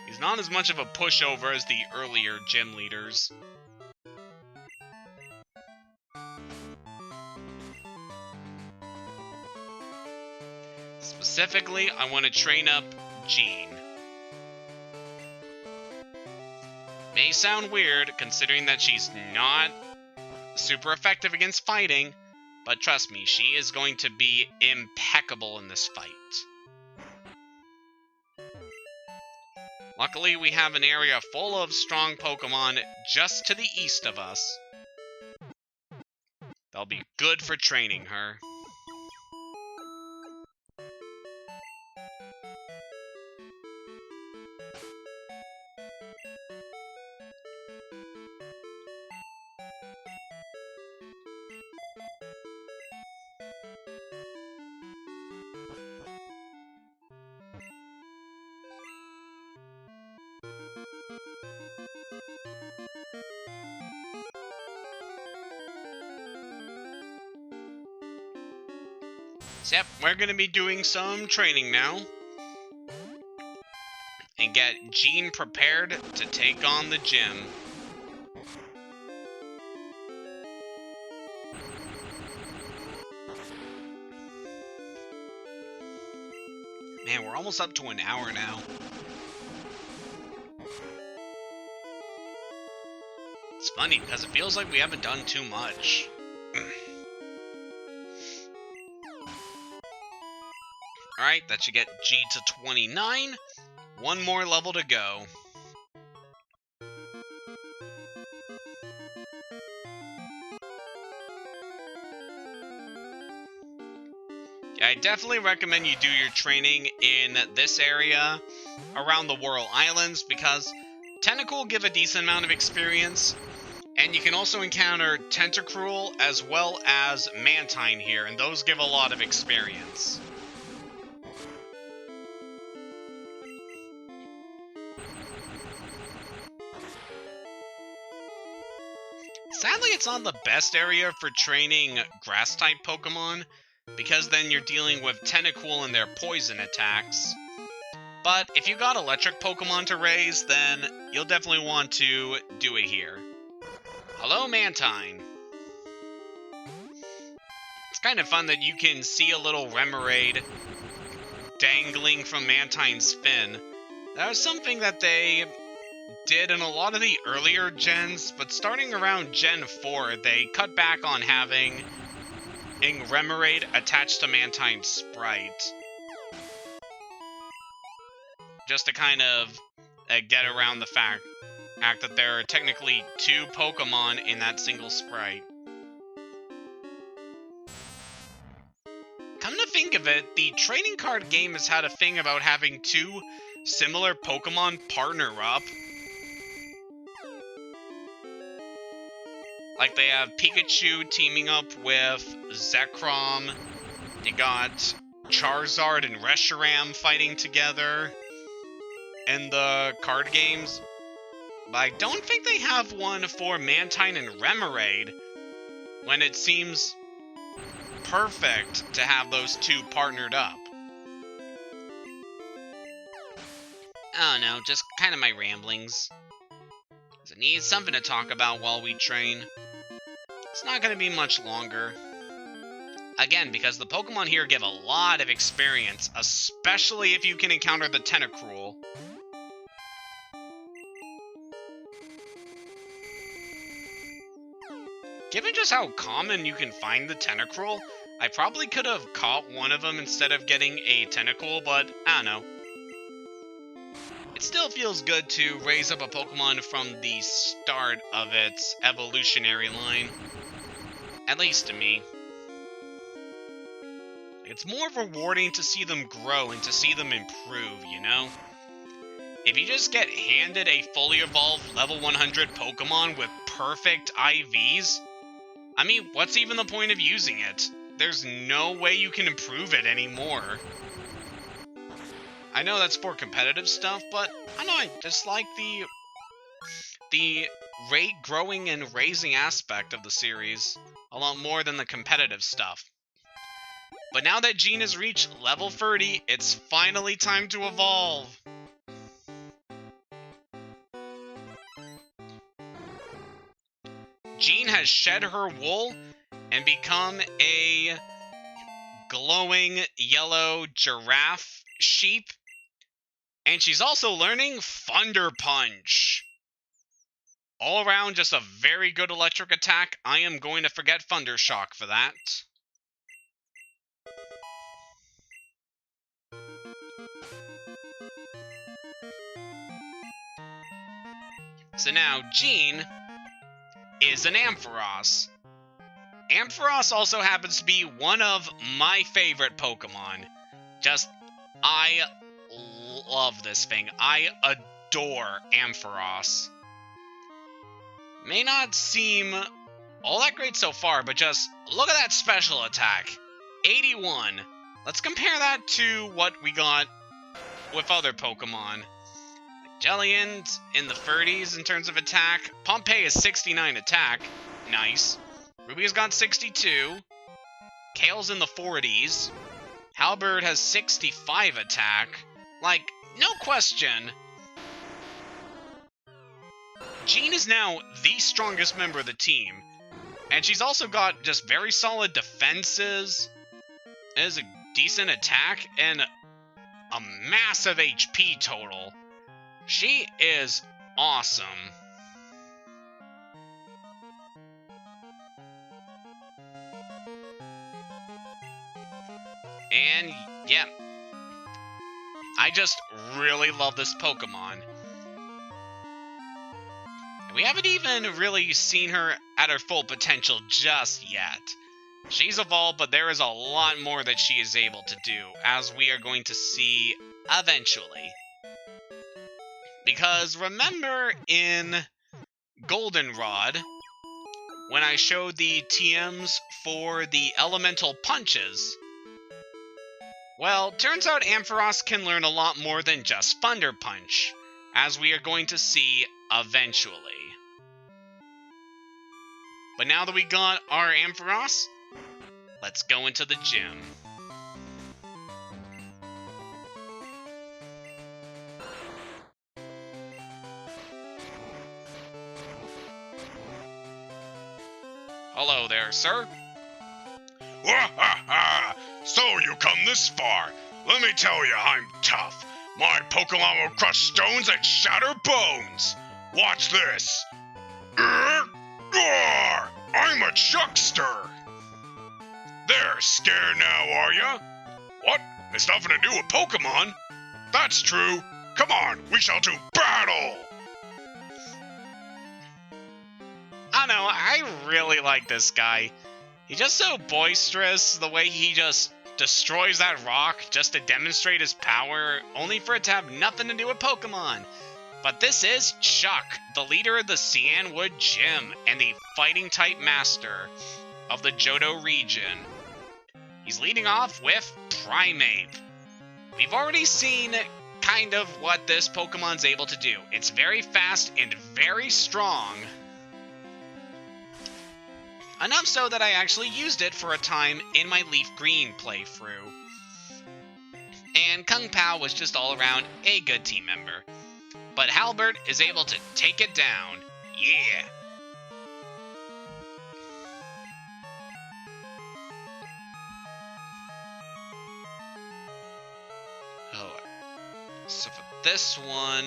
He's not as much of a pushover as the earlier gym leaders. Specifically, I want to train up Jean. May sound weird, considering that she's not super effective against fighting, but trust me, she is going to be impeccable in this fight. Luckily, we have an area full of strong Pokemon just to the east of us. They'll be good for training her. So yep, we're going to be doing some training now. And get Jean prepared to take on the gym. Man, we're almost up to an hour now. It's funny, because it feels like we haven't done too much. Alright, that should get G to 29. One more level to go. Yeah, I definitely recommend you do your training in this area around the Whirl Islands because Tentacool give a decent amount of experience, and you can also encounter Tentacruel as well as Mantine here, and those give a lot of experience. Sadly, it's not the best area for training Grass-type Pokemon, because then you're dealing with Tentacool and their poison attacks. But if you got electric Pokemon to raise, then you'll definitely want to do it here. Hello, Mantine. It's kind of fun that you can see a little Remoraid dangling from Mantine's fin. That was something that they did in a lot of the earlier gens, but starting around Gen 4, they cut back on having Remoraid attached to Mantine's sprite. Just to kind of get around the fact that there are technically 2 Pokemon in that single sprite. Come to think of it, the trading card game has had a thing about having 2 similar Pokemon partner up. Like they have Pikachu teaming up with Zekrom. You got Charizard and Reshiram fighting together in the card games. But I don't think they have one for Mantine and Remoraid, when it seems perfect to have those 2 partnered up. I don't know, just kind of my ramblings. I need something to talk about while we train. It's not going to be much longer. Again, because the Pokemon here give a lot of experience, especially if you can encounter the Tentacruel. Given just how common you can find the Tentacruel, I probably could have caught one of them instead of getting a Tentacool, but I don't know. It still feels good to raise up a Pokemon from the start of its evolutionary line. At least to me. It's more rewarding to see them grow and to see them improve, you know? If you just get handed a fully evolved level 100 Pokemon with perfect IVs, I mean, what's even the point of using it? There's no way you can improve it anymore. I know that's for competitive stuff, but I know I just like the rate growing and raising aspect of the series a lot more than the competitive stuff. But now that Jean has reached level 30, it's finally time to evolve. Jean has shed her wool and become a glowing yellow giraffe sheep. And she's also learning Thunder Punch. All around, just a very good electric attack. I am going to forget Thunder Shock for that. So now, Jean is an Ampharos. Ampharos also happens to be one of my favorite Pokemon. I love this thing. I adore Ampharos. May not seem all that great so far, but just look at that special attack. 81. Let's compare that to what we got with other Pokemon. Jellian's in the 30s in terms of attack. Pompeii is 69 attack. Nice. Ruby's got 62. Kale's in the 40s. Halberd has 65 attack. Like, no question. Jean is now the strongest member of the team. And she's also got just very solid defenses. Has a decent attack and a massive HP total. She is awesome. And yeah, I just really love this Pokemon. We haven't even really seen her at her full potential just yet. She's evolved, but there is a lot more that she is able to do, as we are going to see eventually. Because remember in Goldenrod, when I showed the TMs for the elemental punches, well, turns out Ampharos can learn a lot more than just Thunder Punch, as we are going to see eventually. But now that we got our Ampharos, let's go into the gym. Hello there, sir. Wahaha! So you come this far. Let me tell you, I'm tough. My Pokemon will crush stones and shatter bones. Watch this. I'm a chuckster. There, scared now, are ya? What? It's nothing to do with Pokemon? That's true. Come on, we shall do battle! I don't know, I really like this guy. He's just so boisterous, the way he just destroys that rock just to demonstrate his power, only for it to have nothing to do with Pokemon. But this is Chuck, the leader of the Cianwood Gym and the fighting-type master of the Johto region. He's leading off with Primeape. We've already seen kind of what this Pokemon's able to do. It's very fast and very strong. Enough so that I actually used it for a time in my Leaf Green playthrough. And Kung Pao was just all around a good team member. But Halbert is able to take it down. Yeah! Oh, so for this one...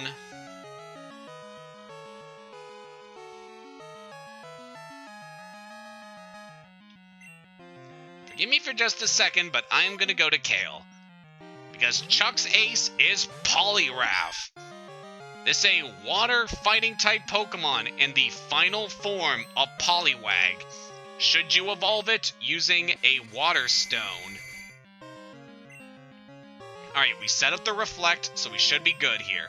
Forgive me for just a second, but I'm gonna go to Kale. Because Chuck's ace is Poliwrath. This is a water fighting type Pokemon in the final form of Poliwag. Should you evolve it using a water stone. Alright, we set up the Reflect, so we should be good here.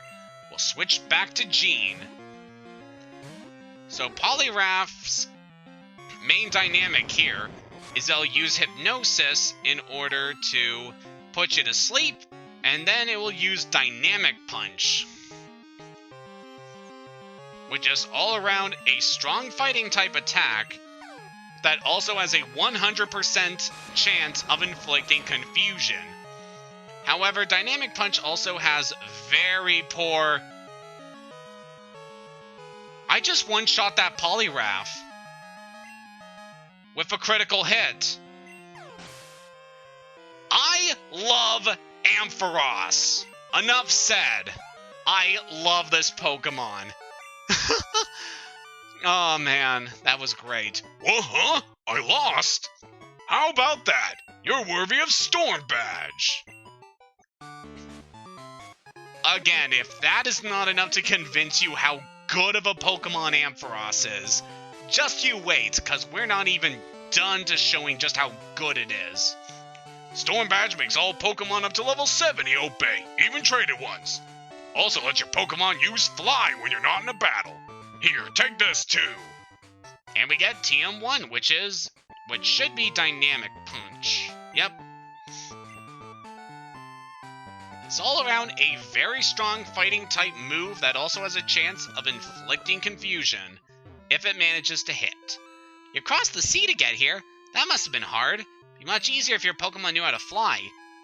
We'll switch back to Gene. So Poliwrath's main dynamic here is they'll use Hypnosis in order to put you to sleep, and then it will use Dynamic Punch, which is all around a strong fighting type attack that also has a 100% chance of inflicting confusion. However, Dynamic Punch also has very poor... I just one-shot that Poliwrath with a critical hit. I love Ampharos. Enough said. I love this Pokemon. Oh man, that was great. Huh? I lost? How about that? You're worthy of Storm Badge. Again, if that is not enough to convince you how good of a Pokemon Ampharos is, just you wait, because we're not even done to showing just how good it is. Storm Badge makes all Pokemon up to level 70 obey, even traded ones. Also lets your Pokemon use Fly when you're not in a battle. Here, take this too. And we get TM1, which should be Dynamic Punch. Yep. It's all around a very strong fighting type move that also has a chance of inflicting confusion if it manages to hit. You crossed the sea to get here. That must have been hard. It'd be much easier if your Pokemon knew how to fly.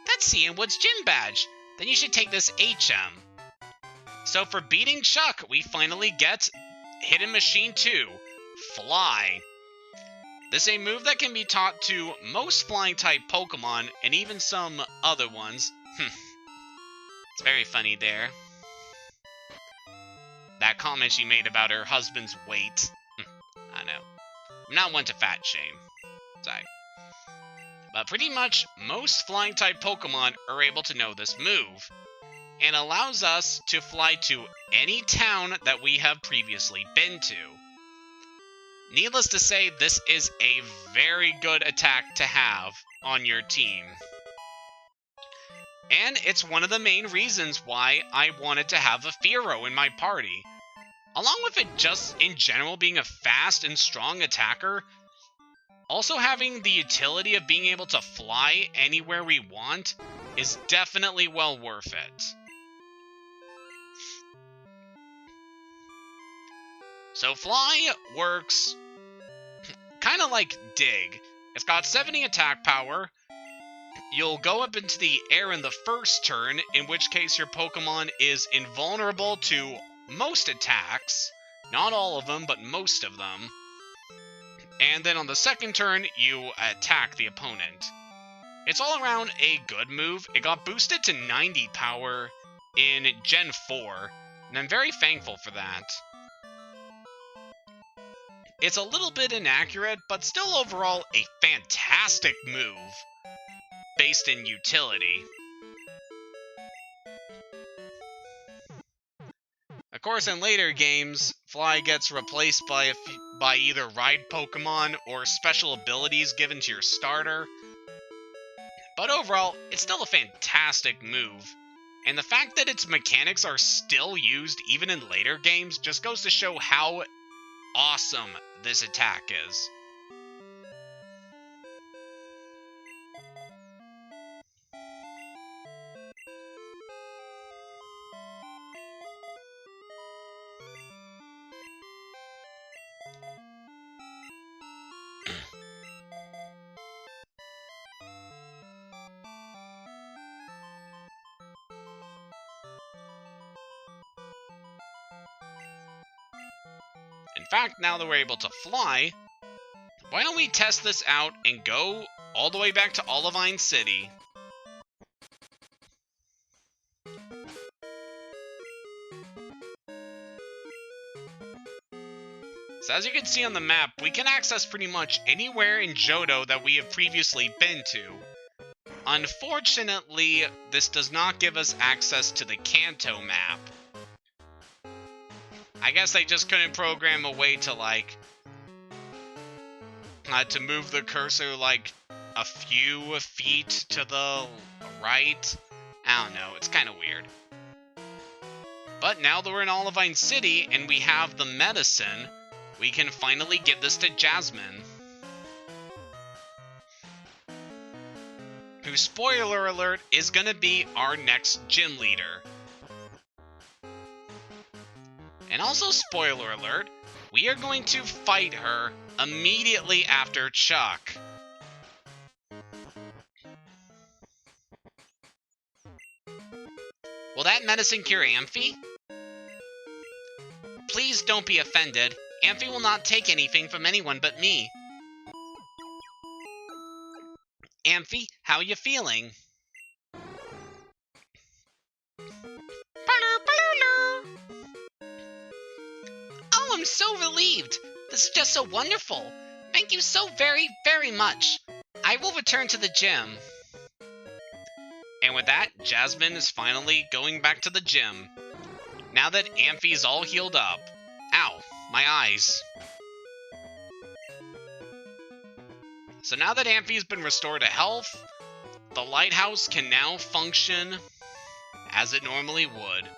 That's Cianwood's gym badge. Then you should take this HM. So for beating Chuck, we finally get Hidden Machine 2, Fly. This is a move that can be taught to most flying type Pokemon and even some other ones. It's very funny there. That comment she made about her husband's weight. I know. I'm not one to fat shame. Sorry. But pretty much most flying type Pokemon are able to know this move, and allows us to fly to any town that we have previously been to. Needless to say, this is a very good attack to have on your team. And it's one of the main reasons why I wanted to have a Fearow in my party. Along with it just in general being a fast and strong attacker, also having the utility of being able to fly anywhere we want is definitely well worth it. So Fly works kind of like Dig. It's got 70 attack power. You'll go up into the air in the first turn, in which case your Pokemon is invulnerable to most attacks. Not all of them, but most of them. And then on the second turn, you attack the opponent. It's all around a good move. It got boosted to 90 power in Gen 4, and I'm very thankful for that. it's a little bit inaccurate, but still overall a fantastic move based in utility. Of course, in later games, Fly gets replaced by either ride Pokemon or special abilities given to your starter. But overall, it's still a fantastic move. And the fact that its mechanics are still used even in later games just goes to show how awesome this attack is. In fact, now that we're able to fly, why don't we test this out and go all the way back to Olivine City? So as you can see on the map, we can access pretty much anywhere in Johto that we have previously been to. Unfortunately, this does not give us access to the Kanto map. I guess they just couldn't program a way to, like, to move the cursor, like, a few feet to the right. I don't know, it's kind of weird. But now that we're in Olivine City and we have the medicine, we can finally give this to Jasmine. Who, spoiler alert, is gonna be our next gym leader. And also, spoiler alert, we are going to fight her immediately after Chuck. Will that medicine cure Amphy? Please don't be offended. Amphy will not take anything from anyone but me. Amphy, how you feeling? Oh, I'm so relieved. This is just so wonderful. Thank you so very, very much. I will return to the gym. And with that, Jasmine is finally going back to the gym. Now that Amphy's all healed up. Ow, my eyes. So now that Amphy's been restored to health, the lighthouse can now function as it normally would.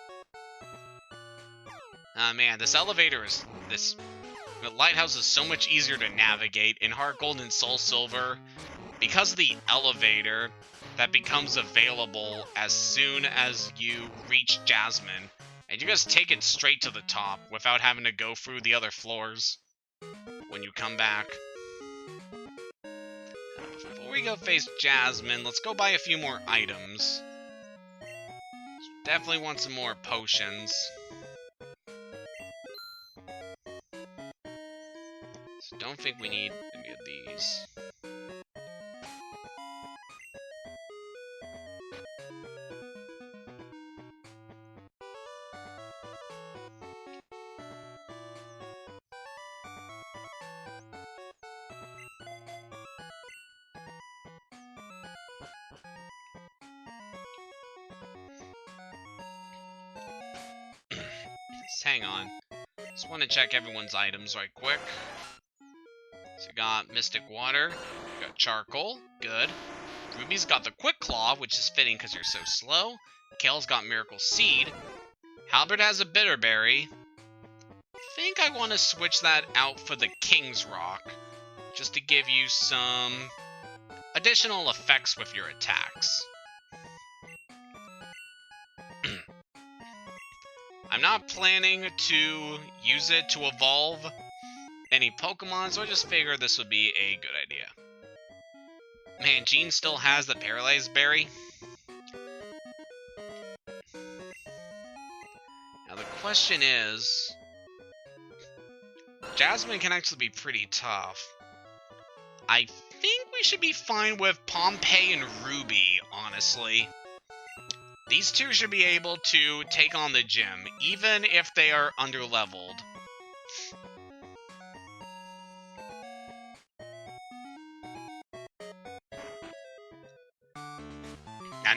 Ah man, this lighthouse is so much easier to navigate in Heart Gold and Soul Silver because of the elevator that becomes available as soon as you reach Jasmine. And you just take it straight to the top without having to go through the other floors when you come back. Before we go face Jasmine, let's go buy a few more items. Definitely want some more potions. So don't think we need any of these. Hang on. Just want to check everyone's items right quick. So we got Mystic Water, we got Charcoal, good. Ruby's got the Quick Claw, which is fitting because you're so slow. Kale's got Miracle Seed. Halberd has a Bitterberry. I think I want to switch that out for the King's Rock, just to give you some additional effects with your attacks. I'm not planning to use it to evolve any Pokemon, so I just figured this would be a good idea. Man, Jean still has the Paralyzed Berry. Now the question is, Jasmine can actually be pretty tough. I think we should be fine with Pompey and Ruby, honestly. These two should be able to take on the gym, even if they are underleveled.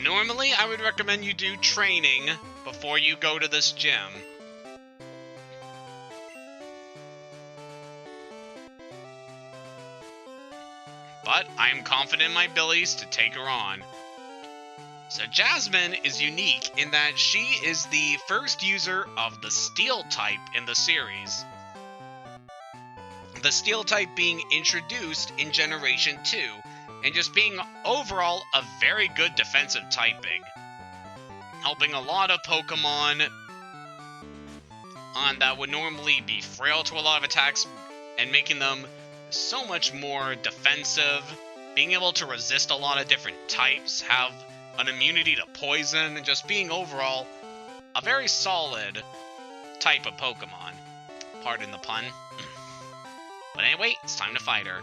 normally I would recommend you do training before you go to this gym. But I am confident in my abilities to take her on. So Jasmine is unique in that she is the first user of the Steel type in the series. The Steel type being introduced in Generation 2, and just being overall a very good defensive typing. Helping a lot of Pokemon that would normally be frail to a lot of attacks, and making them so much more defensive, being able to resist a lot of different types, have an immunity to poison, and just being overall a very solid type of Pokemon. Pardon the pun. But anyway, it's time to fight her.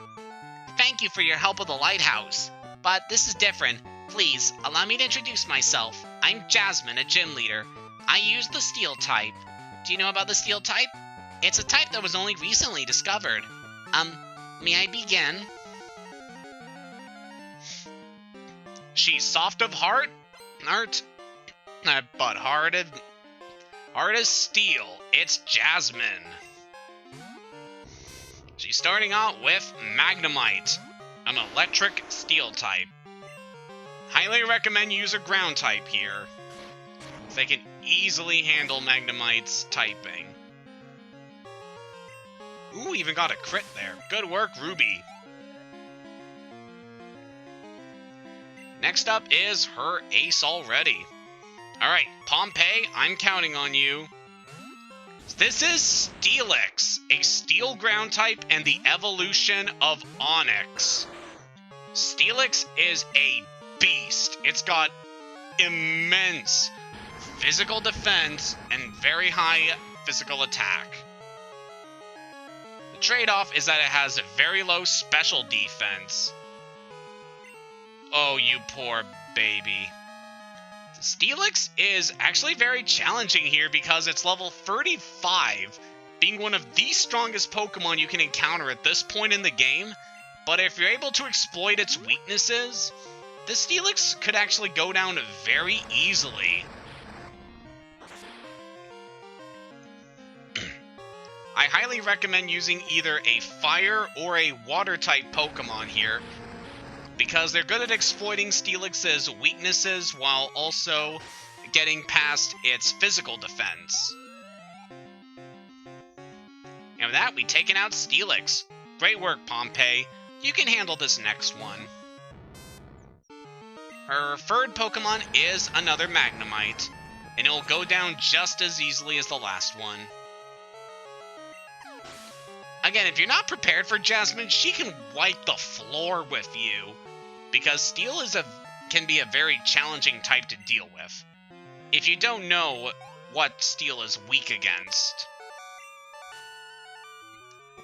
Thank you for your help with the lighthouse, but this is different. Please, allow me to introduce myself. I'm Jasmine, a gym leader. I use the Steel type. Do you know about the Steel type? It's a type that was only recently discovered. May I begin? She's soft of heart, but hard as steel. It's Jasmine. She's starting out with Magnemite, an electric Steel type. Highly recommend you use a ground type here. They can easily handle Magnemite's typing. Ooh, even got a crit there. Good work, Ruby. Next up is her ace already. Alright, Pompey, I'm counting on you. This is Steelix, a Steel ground type and the evolution of Onix. Steelix is a beast. It's got immense physical defense and very high physical attack. The trade-off is that it has a very low special defense. Oh, you poor baby. Steelix is actually very challenging here because it's level 35, being one of the strongest Pokemon you can encounter at this point in the game. But if you're able to exploit its weaknesses, the Steelix could actually go down very easily. I highly recommend using either a fire or a water type Pokemon here, because they're good at exploiting Steelix's weaknesses while also getting past its physical defense. And with that, we've taken out Steelix. Great work, Pompey. You can handle this next one. Her third Pokemon is another Magnemite, and it will go down just as easily as the last one. Again, if you're not prepared for Jasmine, she can wipe the floor with you, because Steel can be a very challenging type to deal with, if you don't know what Steel is weak against.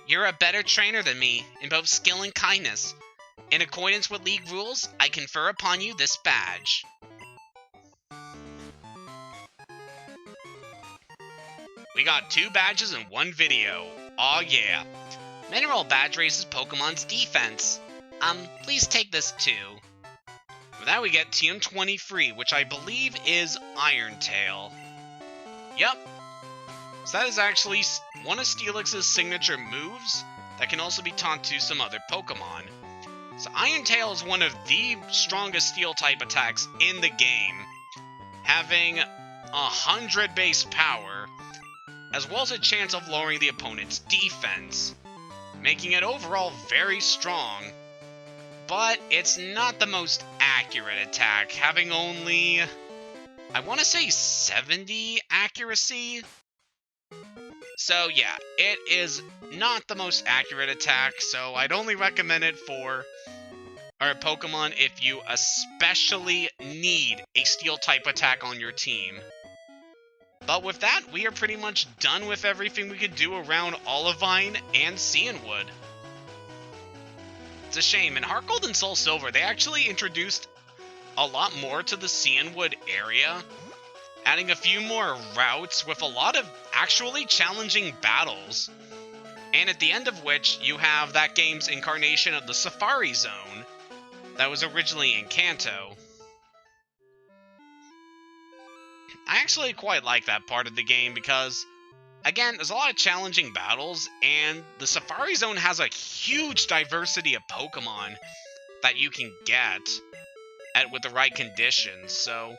You're a better trainer than me in both skill and kindness. In accordance with League rules, I confer upon you this badge. We got 2 badges in one video. Aw yeah. Mineral badge raises Pokemon's defense. Please take this too. For that we get TM23, which I believe is Iron Tail. Yep. So that is actually one of Steelix's signature moves that can also be taught to some other Pokemon. So Iron Tail is one of the strongest Steel-type attacks in the game, having 100 base power, as well as a chance of lowering the opponent's defense, making it overall very strong. But it's not the most accurate attack, having only, I want to say 70 accuracy. So yeah, it is not the most accurate attack, so I'd only recommend it for our Pokemon if you especially need a Steel-type attack on your team. But with that, we are pretty much done with everything we could do around Olivine and Cianwood. It's a shame. In Heart Gold and Soul Silver, they actually introduced a lot more to the Cianwood area, adding a few more routes with a lot of actually challenging battles. And at the end of which, you have that game's incarnation of the Safari Zone that was originally in Kanto. I actually quite like that part of the game because, again, there's a lot of challenging battles, and the Safari Zone has a huge diversity of Pokemon that you can get with the right conditions, so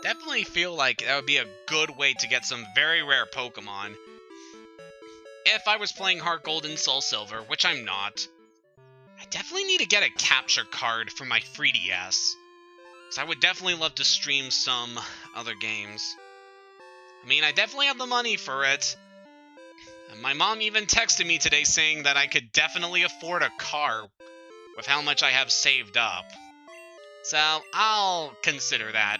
definitely feel like that would be a good way to get some very rare Pokemon. If I was playing Heart Gold and Soul Silver, which I'm not, I definitely need to get a capture card for my 3DS. So I would definitely love to stream some other games. I mean, I definitely have the money for it. And my mom even texted me today saying that I could definitely afford a car with how much I have saved up. So I'll consider that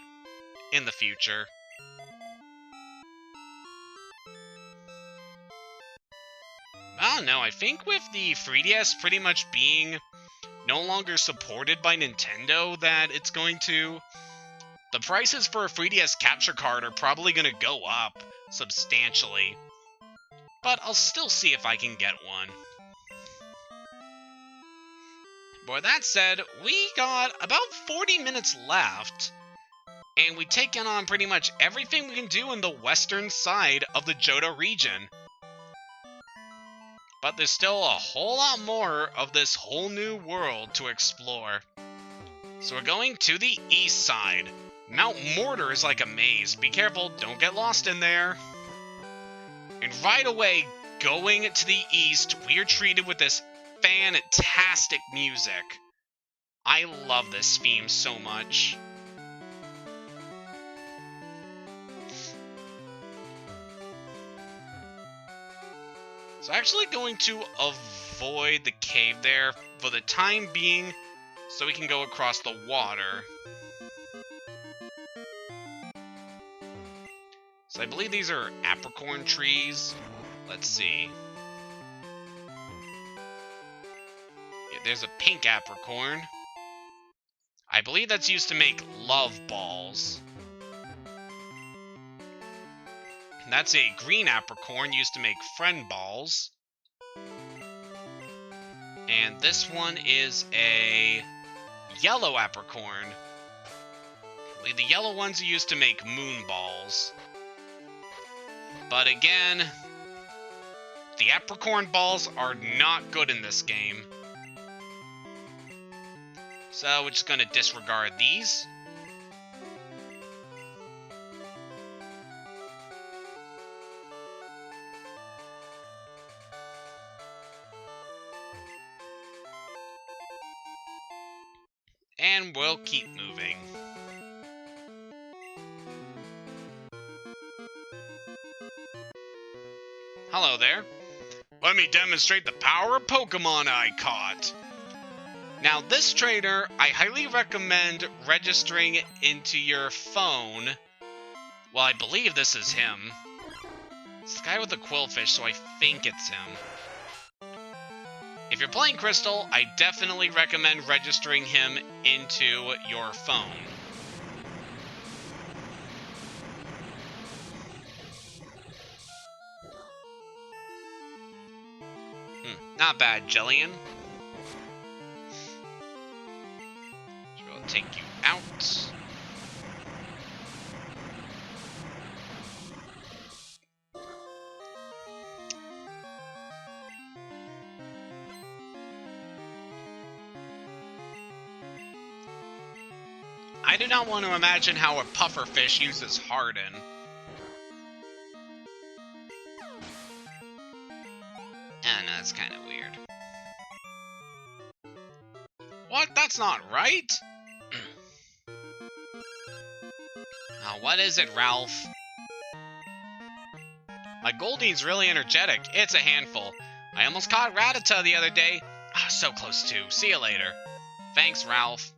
in the future. I don't know, I think with the 3DS pretty much being no longer supported by Nintendo that it's going to... The prices for a 3DS capture card are probably going to go up substantially. But I'll still see if I can get one. But with that said, we got about 40 minutes left, and we've taken on pretty much everything we can do in the western side of the Johto region. But there's still a whole lot more of this whole new world to explore. So we're going to the east side. Mount Mortar is like a maze. Be careful, don't get lost in there. And right away, going to the east, we are treated with this fantastic music. I love this theme so much. So actually going to avoid the cave there for the time being so we can go across the water. So I believe these are apricorn trees. Let's see. Yeah, there's a pink apricorn. I believe that's used to make love balls. And that's a green apricorn used to make friend balls. And this one is a yellow apricorn. I believe the yellow ones are used to make moon balls. But again, the apricorn balls are not good in this game. So we're just going to disregard these. And we'll keep moving. Hello there. Let me demonstrate the power of Pokemon I caught. Now, this trainer, I highly recommend registering into your phone. Well, I believe this is him. It's the guy with the quillfish, so I think it's him. If you're playing Crystal, I definitely recommend registering him into your phone. Not bad, Jellian. So we'll take you out. I do not want to imagine how a pufferfish uses Harden. I know, that's kind of weird. What? That's not right? What is it, Ralph? My Goldeen's really energetic. It's a handful. I almost caught Rattata the other day. So close to. See you later. Thanks, Ralph.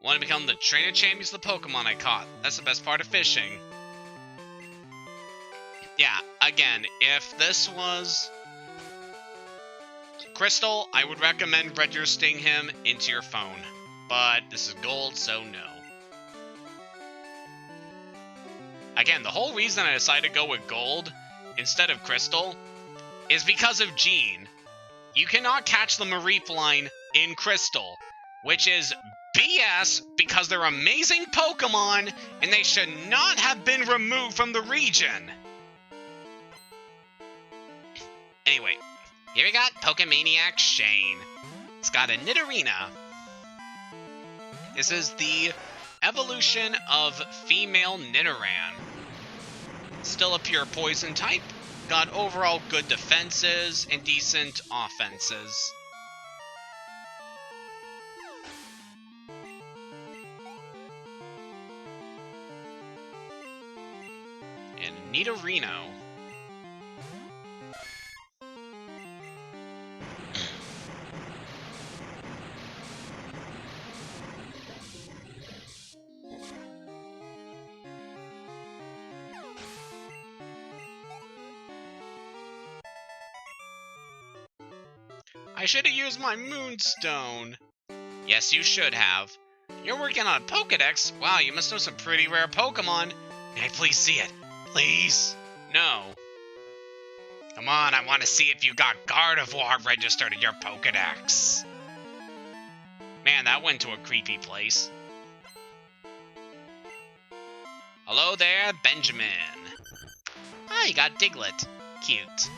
Want to become the trainer champions of the Pokemon I caught. That's the best part of fishing. Yeah, again, if this was Crystal, I would recommend registering him into your phone. But this is Gold, so no. Again, the whole reason I decided to go with Gold instead of Crystal is because of Gene. you cannot catch the Mareep in Crystal, which is BS because they're amazing Pokemon and they should not have been removed from the region. Anyway, here we got Pokemaniac Shane. It's got a Nidorina. This is the evolution of female Nidoran. Still a pure poison type. Got overall good defenses and decent offenses. And Nidorino. I should have used my Moonstone. Yes, you should have. You're working on a Pokedex? Wow, you must know some pretty rare Pokemon. May I please see it? Please? No. Come on, I want to see if you got Gardevoir registered in your Pokedex. Man, that went to a creepy place. Hello there, Benjamin. Ah, you got Diglett. Cute.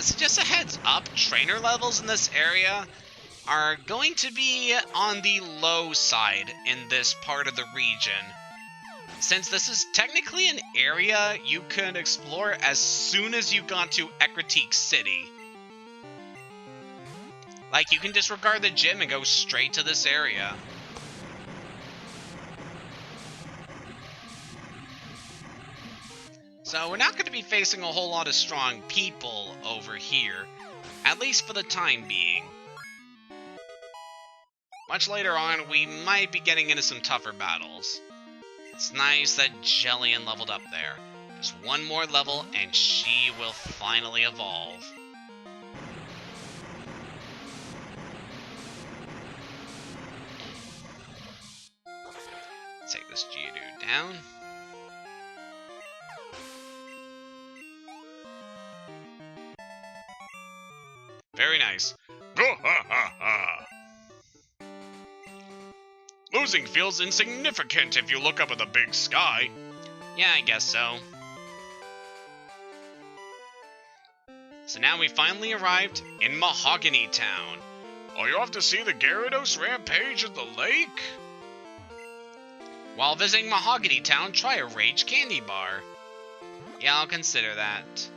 So just a heads up, trainer levels in this area are going to be on the low side in this part of the region. Since this is technically an area you could explore as soon as you got to Cianwood City. Like, you can disregard the gym and go straight to this area. So we're not going to be facing a whole lot of strong people over here, at least for the time being. Much later on, we might be getting into some tougher battles. It's nice that Jillian leveled up there. Just one more level and she will finally evolve. Let's take this Geodude down. Very nice. Losing feels insignificant if you look up at the big sky. Yeah, I guess so. So now we finally arrived in Mahogany Town. Are you off to see the Gyarados rampage at the lake? While visiting Mahogany Town, try a Rage Candy Bar. Yeah, I'll consider that.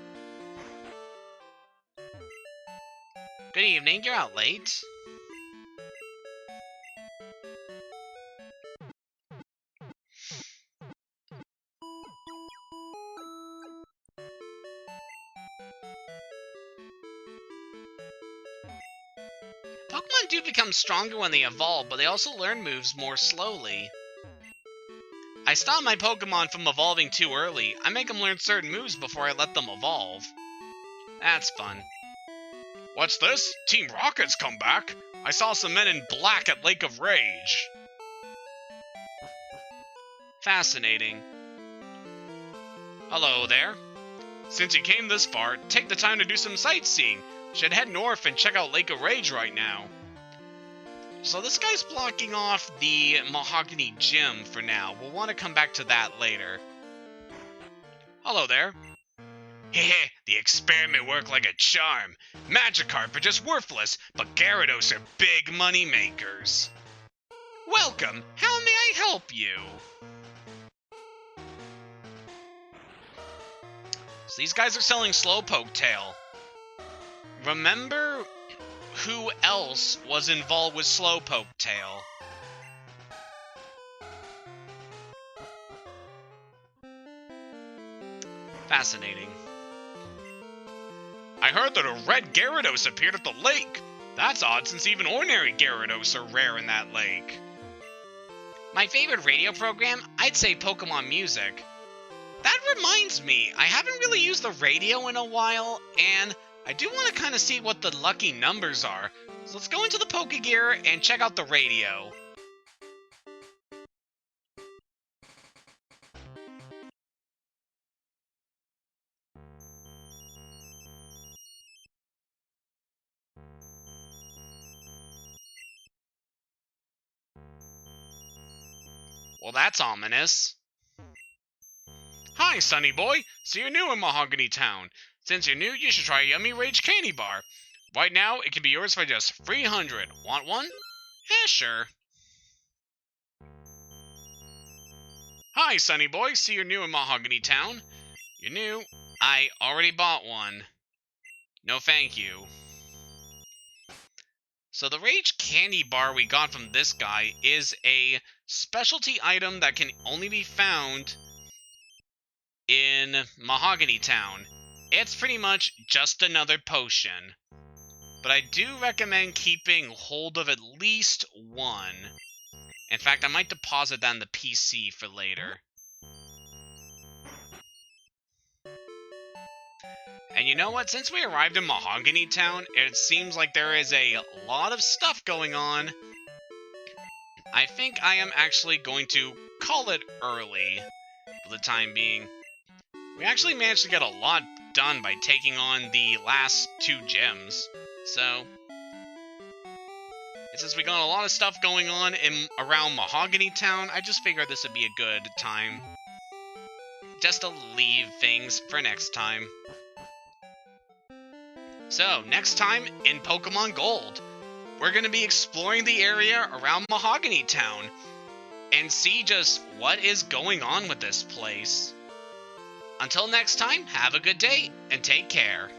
Good evening, you're out late. Pokemon do become stronger when they evolve, but they also learn moves more slowly. I stop my Pokemon from evolving too early. I make them learn certain moves before I let them evolve. That's fun. What's this? Team Rocket's come back. I saw some men in black at Lake of Rage. Fascinating. Hello there. Since you came this far, take the time to do some sightseeing. Should head north and check out Lake of Rage right now. So this guy's blocking off the Mahogany Gym for now. We'll want to come back to that later. Hello there. Heh, the experiment worked like a charm. Magikarp are just worthless, but Gyarados are big money makers. Welcome. How may I help you? So these guys are selling Slowpoke Tail. Remember who else was involved with Slowpoke Tail? Fascinating. I heard that a red Gyarados appeared at the lake. That's odd since even ordinary Gyarados are rare in that lake. My favorite radio program? I'd say Pokemon Music. That reminds me, I haven't really used the radio in a while, and I do want to kind of see what the lucky numbers are. So let's go into the Pokegear and check out the radio. Well, that's ominous. Hi, Sunny Boy. So you're new in Mahogany Town. Since you're new, you should try a Yummy Rage Candy Bar. Right now, it can be yours for just 300. Want one? Yeah, sure. Hi, Sunny Boy. See you're new in Mahogany Town. You're new. I already bought one. No thank you. So the Rage Candy Bar we got from this guy is a specialty item that can only be found in Mahogany Town. It's pretty much just another potion. But I do recommend keeping hold of at least one. In fact, I might deposit that in the PC for later. And you know what? Since we arrived in Mahogany Town, it seems like there is a lot of stuff going on. I think I am actually going to call it early for the time being. We actually managed to get a lot done by taking on the last 2 gyms. So, since we got a lot of stuff going on around Mahogany Town, I just figured this would be a good time just to leave things for next time. So, next time in Pokemon Gold, we're going to be exploring the area around Mahogany Town and see just what is going on with this place. Until next time, have a good day and take care.